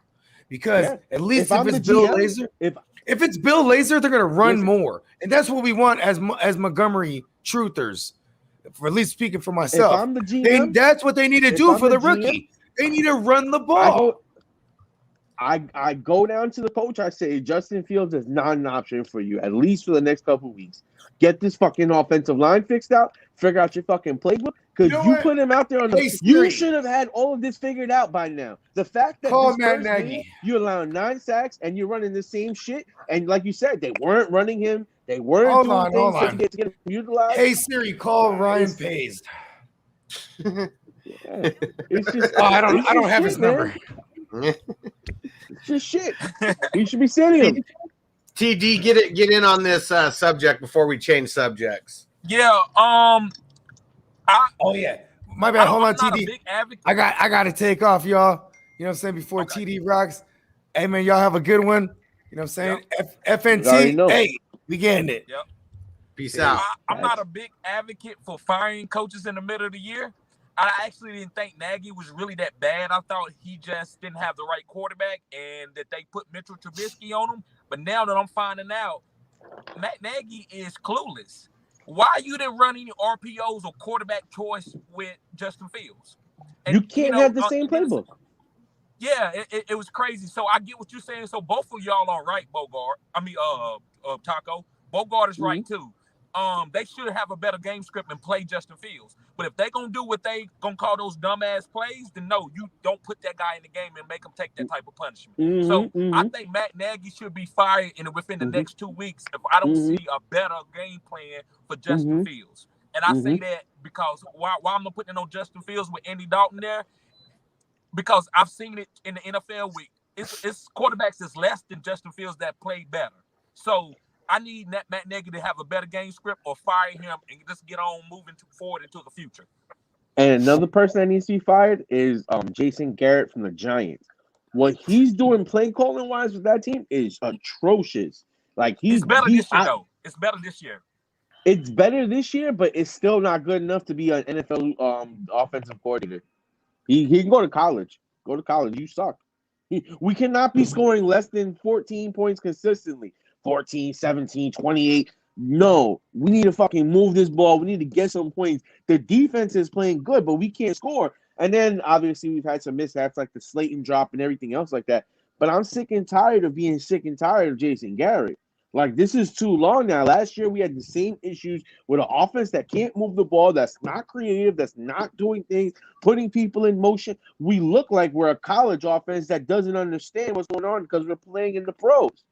Because at least if it's Bill Lazor, if it's Bill Lazor, they're going to run more. And that's what we want as Montgomery truthers, for at least speaking for myself. If I'm the GM, that's what they need to do for the rookie. They need to run the ball. I go down to the coach. I say, Justin Fields is not an option for you, at least for the next couple of weeks. Get this fucking offensive line fixed out. Figure out your fucking playbook. Because you put him out there on the – you should have had all of this figured out by now. The fact that you allow 9 sacks and you're running the same shit, and like you said, they weren't running him. They weren't doing things to get him utilized. Hey, Siri, call Ryan Pace. It's just I don't have his number. It's just shit. You should be sitting him. TD, get in on this subject before we change subjects. Yeah. My bad. Hold on, TD. I got to take off, y'all. You know what I'm saying? Before TD rocks. Hey, man, y'all have a good one. You know what I'm saying? Yep. FNT. Hey, we getting it. Yep. Peace out. I'm not a big advocate for firing coaches in the middle of the year. I actually didn't think Nagy was really that bad. I thought he just didn't have the right quarterback and that they put Mitchell Trubisky on him. But now that I'm finding out, Nagy is clueless. Why you didn't run any RPOs or quarterback choice with Justin Fields? And, you can't have the same playbook. Yeah, it was crazy. So I get what you're saying. So both of y'all are right, Bogard. Taco. Bogard is right too. They should have a better game script and play Justin Fields. But if they're going to do what they going to call those dumbass plays, then no, you don't put that guy in the game and make him take that type of punishment. I think Matt Nagy should be fired within the next 2 weeks if I don't see a better game plan for Justin Fields. And I say that because why I'm not putting it on Justin Fields with Andy Dalton there, because I've seen it in the NFL week. It's quarterbacks that's less than Justin Fields that played better. So I need Matt Nagy to have a better game script or fire him and just get on moving forward into the future. And another person that needs to be fired is Jason Garrett from the Giants. What he's doing play calling wise with that team is atrocious. Like it's better this year, though. It's better this year. It's better this year, but it's still not good enough to be an NFL offensive coordinator. He can go to college. Go to college. You suck. We cannot be scoring less than 14 points consistently. 14, 17, 28. No, we need to fucking move this ball. We need to get some points. The defense is playing good, but we can't score. And then, obviously, we've had some mishaps like the Slayton drop and everything else like that. But I'm sick and tired of being sick and tired of Jason Garrett. Like, this is too long now. Last year, we had the same issues with an offense that can't move the ball, that's not creative, that's not doing things, putting people in motion. We look like we're a college offense that doesn't understand what's going on because we're playing in the pros.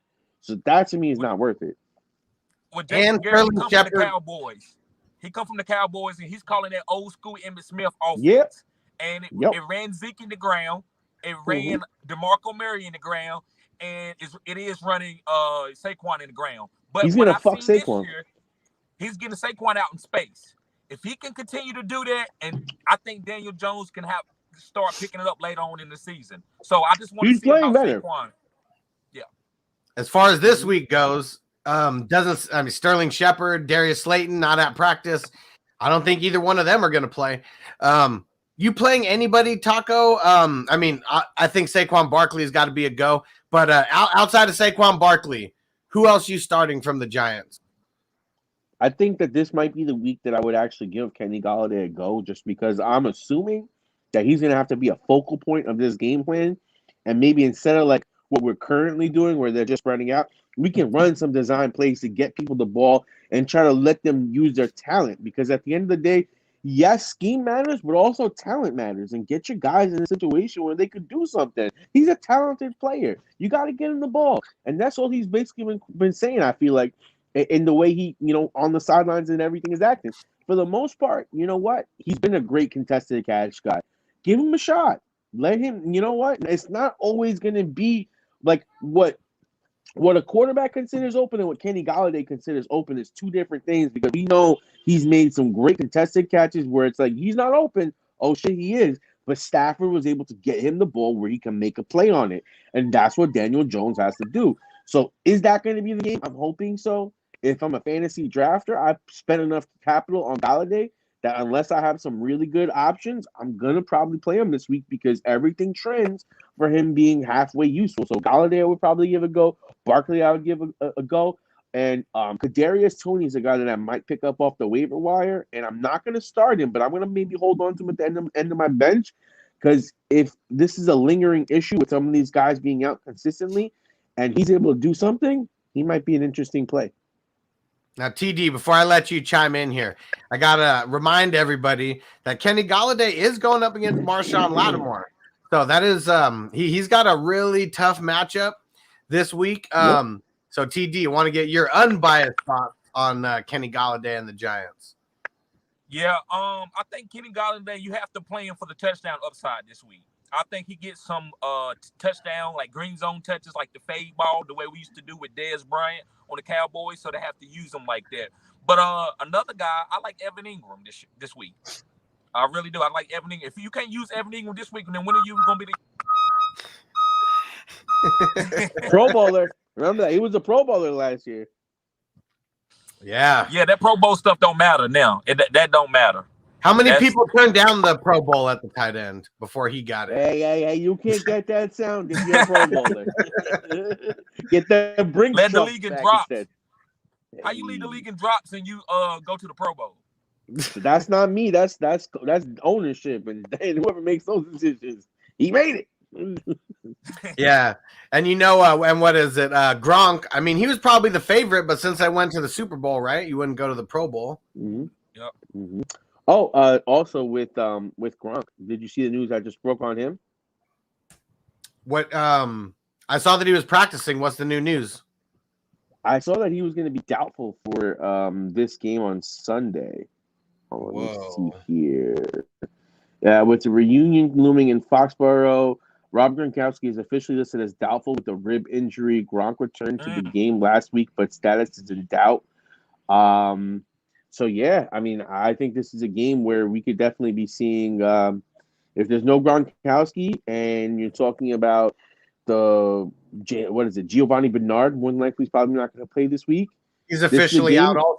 So that, to me, is not worth it. Well, Jason Garrett comes from the Cowboys. He come from the Cowboys, and he's calling that old school Emmitt Smith offense. Yep. And it ran Zeke in the ground. It ran DeMarco Murray in the ground. And it is running Saquon in the ground. But he's going to fuck Saquon. Year, he's getting Saquon out in space. If he can continue to do that, and I think Daniel Jones can start picking it up later on in the season. So I just want to see about Saquon. Yeah. As far as this week goes, Sterling Shepard, Darius Slayton not at practice. I don't think either one of them are going to play. You playing anybody, Taco? I think Saquon Barkley has got to be a go. But outside of Saquon Barkley, who else you starting from the Giants? I think that this might be the week that I would actually give Kenny Golladay a go, just because I'm assuming that he's going to have to be a focal point of this game plan. And maybe instead of like what we're currently doing where they're just running out, we can run some design plays to get people the ball and try to let them use their talent. Because at the end of the day, yes, scheme matters, but also talent matters. And get your guys in a situation where they could do something. He's a talented player. You got to get him the ball. And that's all he's basically been saying, I feel like, in the way he, on the sidelines and everything is acting. For the most part, you know what? He's been a great contested catch guy. Give him a shot. Let him, you know what? It's not always going to be like what a quarterback considers open and what Kenny Golladay considers open is two different things, because we know he's made some great contested catches where it's like he's not open. Oh, shit, he is. But Stafford was able to get him the ball where he can make a play on it. And that's what Daniel Jones has to do. So is that going to be the game? I'm hoping so. If I'm a fantasy drafter, I've spent enough capital on Golladay that unless I have some really good options, I'm going to probably play him this week because everything trends for him being halfway useful. So Golladay I would probably give a go. Barkley I would give a go. And Kadarius Toney is a guy that I might pick up off the waiver wire. And I'm not going to start him, but I'm going to maybe hold on to him at the end of my bench, because if this is a lingering issue with some of these guys being out consistently and he's able to do something, he might be an interesting play. Now, TD, before I let you chime in here, I got to remind everybody that Kenny Golladay is going up against Marshawn Lattimore. So that is he's got a really tough matchup this week. So, TD, you want to get your unbiased thoughts on Kenny Golladay and the Giants? Yeah, I think Kenny Golladay, you have to play him for the touchdown upside this week. I think he gets some touchdown, like green zone touches, like the fade ball, the way we used to do with Dez Bryant on the Cowboys, so they have to use him like that. But another guy, I like Evan Ingram this week. I really do. I like Evan Ingram. If you can't use Evan Ingram this week, then when are you going to be the Pro Bowler? Remember that? He was a Pro Bowler last year. Yeah. Yeah, that Pro Bowl stuff don't matter now. That don't matter. How many people turned down the Pro Bowl at the tight end before he got it? Hey, you can't get that sound if you're a Pro Bowler. Get that brink. Led the league in drops. Instead. How you lead the league in drops and you go to the Pro Bowl? That's not me. That's ownership, and whoever makes those decisions, he made it. Yeah, and and what is it? Gronk. I mean, he was probably the favorite, but since I went to the Super Bowl, right? You wouldn't go to the Pro Bowl. Mm-hmm. Yep. Mm-hmm. Oh, also with Gronk, did you see the news I just broke on him? What? I saw that he was practicing. What's the new news? I saw that he was going to be doubtful for this game on Sunday. Let me see here. Yeah, with the reunion looming in Foxborough, Rob Gronkowski is officially listed as doubtful with a rib injury. Gronk returned to the game last week, but status is in doubt. So, yeah, I mean, I think this is a game where we could definitely be seeing if there's no Gronkowski and you're talking about Giovanni Bernard, more than likely he's probably not going to play this week. He's officially out also.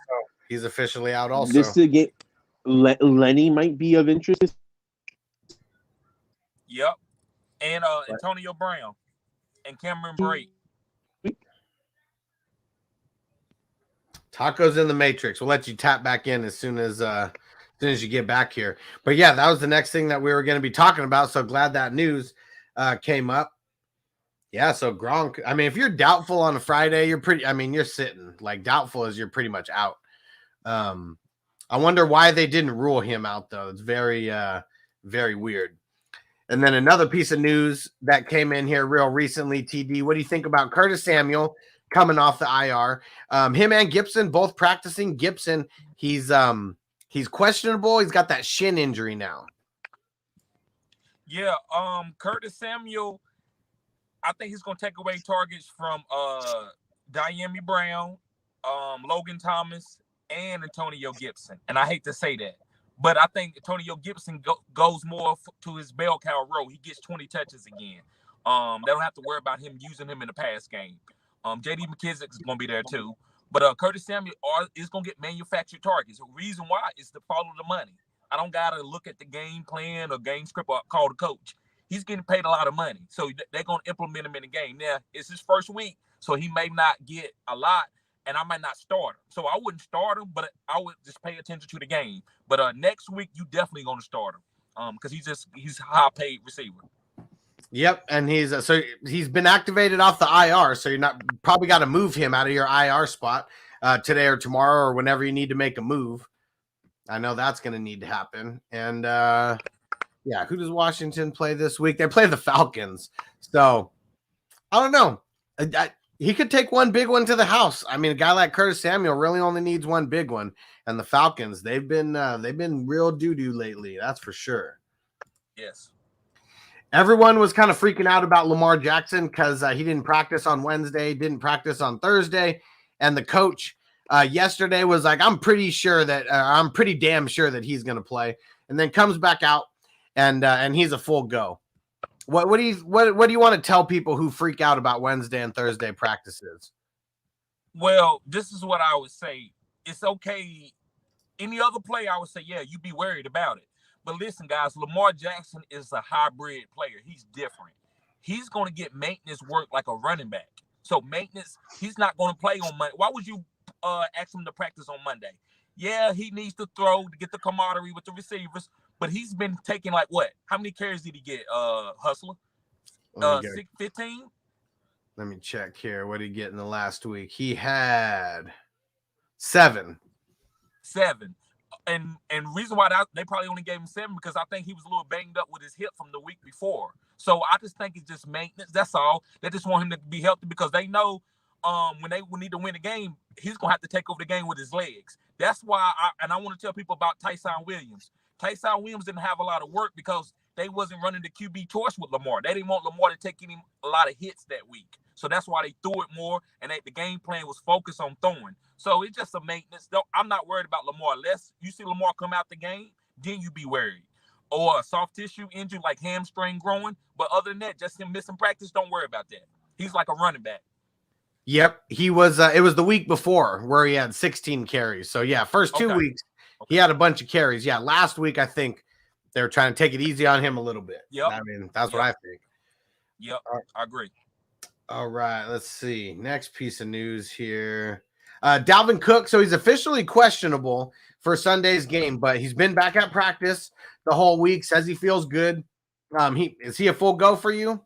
This is a game. Lenny might be of interest. Yep. And Antonio Brown and Cameron Brate. Taco's in the Matrix. We'll let you tap back in as soon as you get back here. But yeah, that was the next thing that we were going to be talking about. So glad that news came up. Yeah, so Gronk. I mean, if you're doubtful on a Friday, you're sitting. Like doubtful is you're pretty much out. I wonder why they didn't rule him out though. It's very, very weird. And then another piece of news that came in here real recently, TD. What do you think about Curtis Samuel coming off the IR? Him and Gibson both practicing. Gibson, he's questionable. He's got that shin injury now. Yeah, Curtis Samuel, I think he's gonna take away targets from Diami Brown, Logan Thomas, and Antonio Gibson. And I hate to say that, but I think Antonio Gibson goes more to his bell cow role. He gets 20 touches again. They don't have to worry about him using him in the pass game. J.D. McKissick is going to be there too. But Curtis Samuel is going to get manufactured targets. The reason why is to follow the money. I don't got to look at the game plan or game script or call the coach. He's getting paid a lot of money. So they're going to implement him in the game. Now, it's his first week, so he may not get a lot, and I might not start him. So I wouldn't start him, but I would just pay attention to the game. But next week, you definitely going to start him because he's a high-paid receiver. Yep, and he's been activated off the IR, so you're not probably got to move him out of your IR spot today or tomorrow or whenever you need to make a move. I know that's going to need to happen. And yeah, who does Washington play this week? They play the Falcons. So I don't know. He could take one big one to the house. I mean, a guy like Curtis Samuel really only needs one big one. And the Falcons, they've been real doo-doo lately. That's for sure. Yes. Everyone was kind of freaking out about Lamar Jackson because he didn't practice on Wednesday, didn't practice on Thursday. And the coach yesterday was like, I'm pretty damn sure that he's going to play. And then comes back out and he's a full go. What do you want to tell people who freak out about Wednesday and Thursday practices? Well, this is what I would say. It's okay. Any other play, I would say, yeah, you be worried about it. But listen, guys, Lamar Jackson is a hybrid player. He's different. He's going to get maintenance work like a running back. So maintenance, he's not going to play on Monday. Why would you ask him to practice on Monday? Yeah, he needs to throw to get the camaraderie with the receivers, but he's been taking like what? How many carries did he get, Hustler? 15? Let me check here. What did he get in the last week? He had 7. 7. And reason why they probably only gave him 7 because I think he was a little banged up with his hip from the week before. So I just think it's just maintenance. That's all. They just want him to be healthy because they know when they need to win a game, he's gonna have to take over the game with his legs. That's why I want to tell people about Tyson Williams. Tyson Williams didn't have a lot of work because they wasn't running the QB torch with Lamar. They didn't want Lamar to take a lot of hits that week. So that's why they threw it more, and the game plan was focused on throwing. So it's just a maintenance. I'm not worried about Lamar. Unless you see Lamar come out the game, then you be worried. Or a soft tissue injury like hamstring growing. But other than that, just him missing practice, don't worry about that. He's like a running back. Yep, he was. It was the week before where he had 16 carries. So yeah, first 2 weeks he had a bunch of carries. Yeah, last week I think they were trying to take it easy on him a little bit. Yep. I mean, that's what I think. Yep, I agree. All right, let's see. Next piece of news here. Dalvin Cook, so he's officially questionable for Sunday's game, but he's been back at practice the whole week, says he feels good. Is he a full go for you?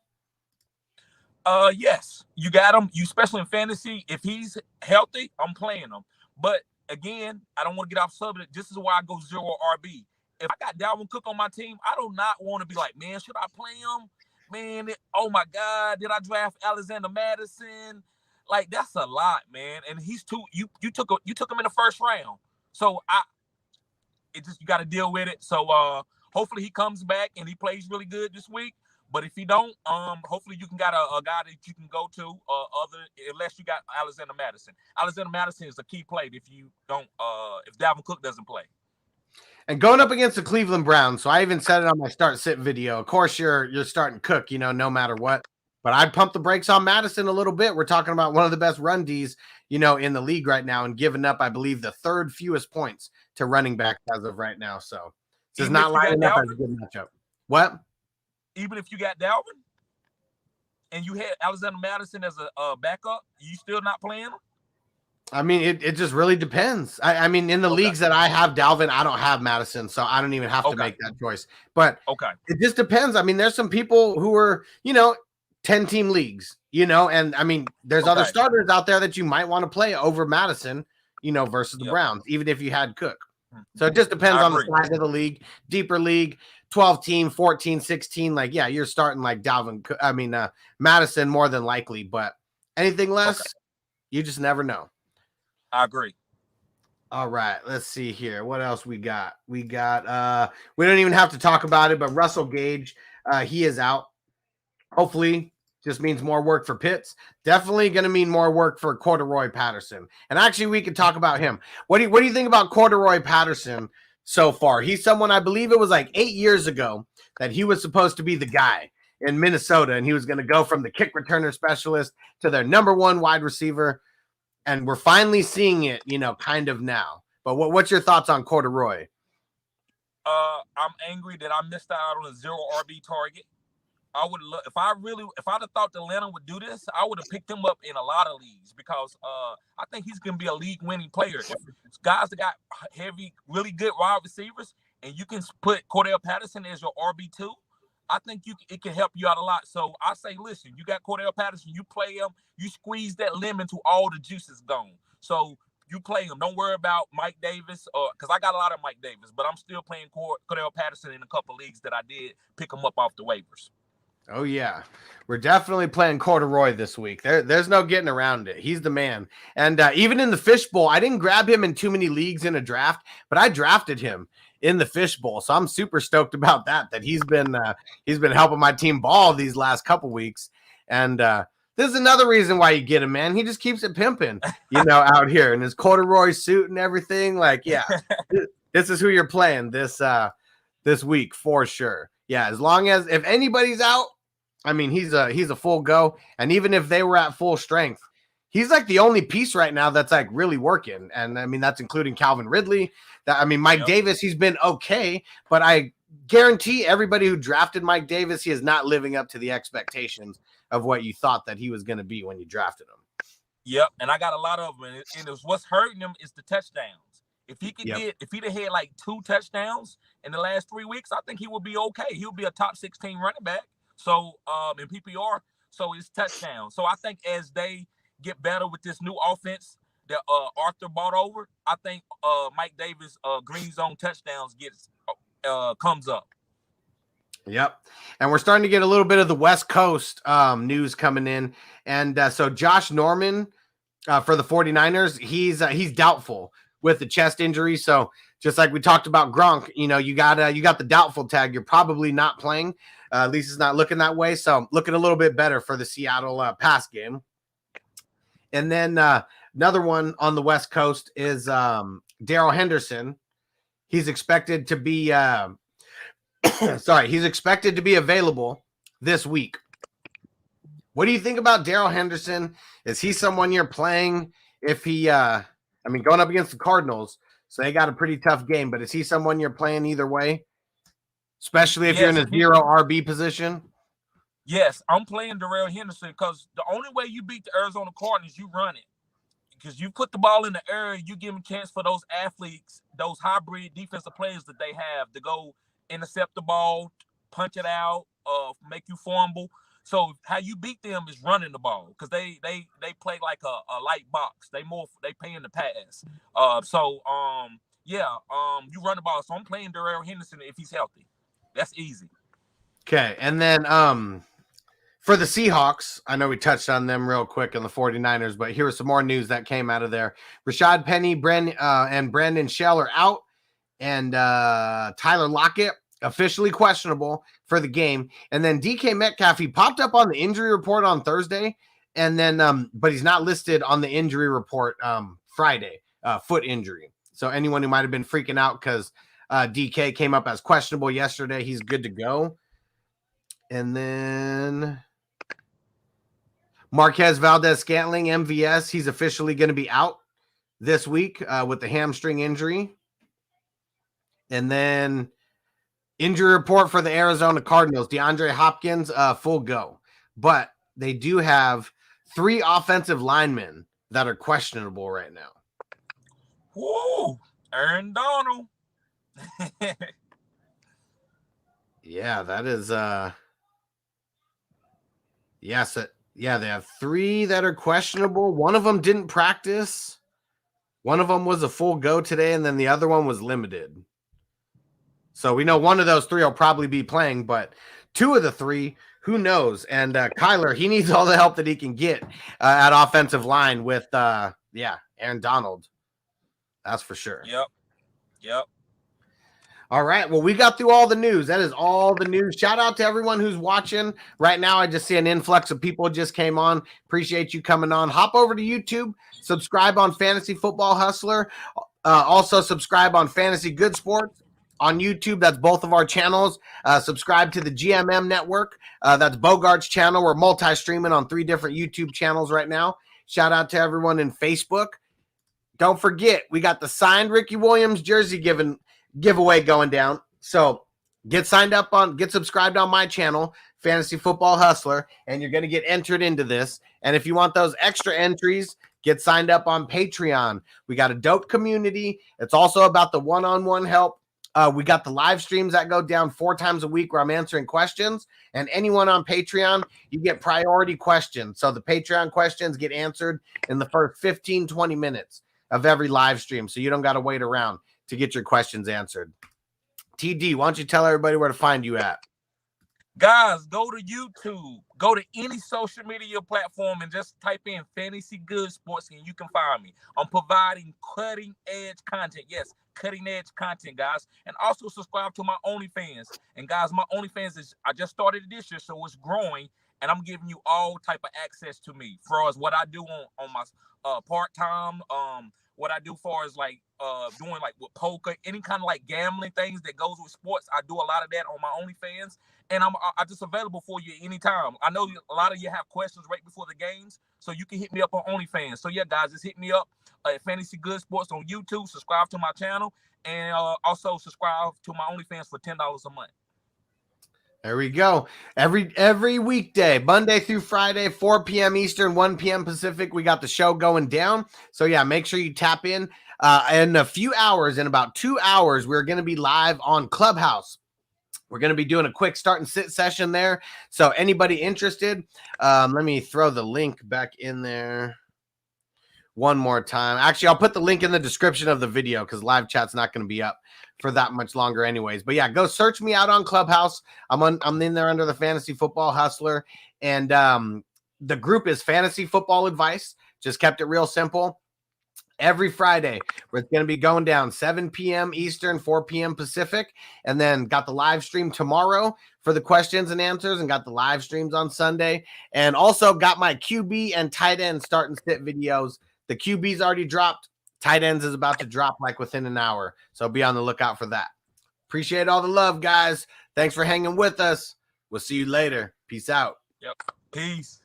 Yes. You got him. You especially in fantasy. If he's healthy, I'm playing him. But again, I don't want to get off subject. This is why I go 0 RB. If I got Dalvin Cook on my team, I do not want to be like, man, should I play him? Man, oh my God, did I draft Alexander Madison? Like, that's a lot, man. And he's too. You took him in the first round, so you got to deal with it. So hopefully he comes back and he plays really good this week. But if he don't, hopefully you can got a guy that you can go to unless you got Alexander Madison. Alexander Madison is a key play if you don't if Dalvin Cook doesn't play. And going up against the Cleveland Browns, so I even said it on my start sit video. Of course, you're starting Cook, no matter what. But I'd pump the brakes on Madison a little bit. We're talking about one of the best run Ds, in the league right now, and giving up, I believe, the 3rd fewest points to running back as of right now. So this is not lining up as a good matchup. What? Even if you got Dalvin and you had Alexander Madison as a backup, you still not playing him? I mean, it just really depends. I mean, in the leagues that I have Dalvin, I don't have Madison, so I don't even have to make that choice. But it just depends. I mean, there's some people who are, 10-team leagues, and I mean, there's other starters out there that you might want to play over Madison, versus the Browns, even if you had Cook. So it just depends on the size of the league, deeper league, 12-team, 14, 16. Like, yeah, you're starting like Madison more than likely, but anything less, you just never know. I agree. All right, let's see here. What else we got? We don't even have to talk about it, but Russell Gage, he is out. Hopefully, just means more work for Pitts. Definitely going to mean more work for Corduroy Patterson. And actually, we could talk about him. What do you think about Corduroy Patterson so far? He's someone, I believe it was like 8 years ago that he was supposed to be the guy. in Minnesota, and he was going to go from the kick returner specialist to their number one wide receiver. And we're finally seeing it, kind of now. But what's your thoughts on Corduroy? I'm angry that I missed out on a 0 RB target. I would look if I'd have thought that Atlanta would do this, I would have picked him up in a lot of leagues because I think he's gonna be a league-winning player. If guys that got heavy, really good wide receivers, and you can put Corduroy Patterson as your RB2, I think it can help you out a lot. So I say, listen, you got Corduroy Patterson, you play him, you squeeze that lemon till all the juice is gone. So you play him. Don't worry about Mike Davis, because I got a lot of Mike Davis, but I'm still playing Corduroy Patterson in a couple leagues that I did pick him up off the waivers. Oh, yeah. We're definitely playing Corduroy this week. There's no getting around it. He's the man. And even in the fishbowl, I didn't grab him in too many leagues in a draft, but I drafted him in the fishbowl. So I'm super stoked about that he's been helping my team ball these last couple weeks. And this is another reason why you get him, man. He just keeps it pimping, out here in his corduroy suit and everything. Like, yeah, this is who you're playing this week for sure. Yeah, as long as if anybody's out, I mean, he's a full go. And even if they were at full strength, he's like the only piece right now that's like really working. And I mean, that's including Calvin Ridley. Mike Davis, he's been okay, but I guarantee everybody who drafted Mike Davis, he is not living up to the expectations of what you thought that he was going to be when you drafted him. Yep, and I got a lot of them. And it's what's hurting him is the touchdowns. If he could if he'd have had like 2 touchdowns in the last 3 weeks, I think he would be okay. He would be a top 16 running back. So in PPR, so it's touchdowns. So I think as they get better with this new offense that Arthur bought over, I think Mike Davis green zone touchdowns comes up. Yep. And we're starting to get a little bit of the West Coast news coming in. And so Josh Norman for the 49ers, he's doubtful with the chest injury. So just like we talked about Gronk, you got the doubtful tag. You're probably not playing. At least it's not looking that way. So looking a little bit better for the Seattle pass game. And then another one on the West Coast is Daryl Henderson. He's expected to be he's expected to be available this week. What do you think about Daryl Henderson? Is he someone you're playing if he going up against the Cardinals, so they got a pretty tough game, but is he someone you're playing either way? Especially if you're in a 0 RB position? Yes, I'm playing Daryl Henderson because the only way you beat the Arizona Cardinals, you run it. Because you put the ball in the air, you give them a chance for those athletes, those hybrid defensive players that they have to go intercept the ball, punch it out, make you fumble. So how you beat them is running the ball because they play like a light box. They paying the pass. You run the ball. So I'm playing Daryl Henderson if he's healthy. That's easy. Okay, and then for the Seahawks, I know we touched on them real quick on the 49ers, but here was some more news that came out of there. Rashad Penny, and Brandon Shell are out, and Tyler Lockett officially questionable for the game. And then DK Metcalf, he popped up on the injury report on Thursday, and then but he's not listed on the injury report Friday, foot injury. So anyone who might have been freaking out because DK came up as questionable yesterday, he's good to go. And then Marquez Valdez-Scantling, MVS, he's officially going to be out this week with the hamstring injury. And then injury report for the Arizona Cardinals, DeAndre Hopkins, full go. But they do have 3 offensive linemen that are questionable right now. Woo! Aaron Donald. Yeah, that is yes, they have 3 that are questionable. One of them didn't practice. One of them was a full go today, and then the other one was limited. So we know one of those 3 will probably be playing, but 2 of the 3, who knows? And Kyler, he needs all the help that he can get at offensive line with Aaron Donald. That's for sure. Yep. All right. Well, we got through all the news. That is all the news. Shout out to everyone who's watching right now. I just see an influx of people just came on. Appreciate you coming on. Hop over to YouTube. Subscribe on Fantasy Football Hustler. Also subscribe on Fantasy Good Sports. on YouTube. That's both of our channels. Subscribe to the GMM network. That's Bogard's channel. We're multi-streaming on 3 different YouTube channels right now. Shout out to everyone in Facebook. Don't forget, we got the signed Ricky Williams jersey giveaway going down. So get subscribed on my channel, Fantasy Football Hustler, and you're going to get entered into this. And if you want those extra entries, get signed up on Patreon. We got a dope community. It's also about the one-on-one help. We got the live streams that go down 4 times a week where I'm answering questions. And anyone on Patreon, you get priority questions. So the Patreon questions get answered in the first 15, 20 minutes of every live stream. So you don't got to wait around to get your questions answered. TD, why don't you tell everybody where to find you at? Guys, go to YouTube. Go to any social media platform and just type in Fantasy Good Sports and you can find me. I'm providing cutting-edge content. Yes, cutting-edge content, guys. And also subscribe to my OnlyFans. And, guys, my OnlyFans I just started it this year, so it's growing. And I'm giving you all type of access to me. For as what I do on my part-time, what I do far as like doing like with poker, any kind of like gambling things that goes with sports. I do a lot of that on my OnlyFans, and I'm just available for you anytime. I know a lot of you have questions right before the games, so you can hit me up on OnlyFans. So yeah, guys, just hit me up at Fantasy Good Sports on YouTube. Subscribe to my channel, and also subscribe to my OnlyFans for $10 a month. There we go. Every weekday, Monday through Friday, 4 p.m. Eastern, 1 p.m. Pacific, we got the show going down. So, yeah, make sure you tap in. In a few hours, in about 2 hours, we're going to be live on Clubhouse. We're going to be doing a quick start and sit session there. So, anybody interested, let me throw the link back in there one more time. Actually, I'll put the link in the description of the video because live chat's not going to be up for that much longer anyways. But yeah, go search me out on Clubhouse. I'm in there under the Fantasy Football Hustler. And the group is Fantasy Football Advice. Just kept it real simple. Every Friday, it's going to be going down 7 p.m. Eastern, 4 p.m. Pacific. And then got the live stream tomorrow for the questions and answers, and got the live streams on Sunday. And also got my QB and tight end start and sit videos. The QB's already dropped. Tight ends is about to drop like within an hour. So be on the lookout for that. Appreciate all the love, guys. Thanks for hanging with us. We'll see you later. Peace out. Yep. Peace.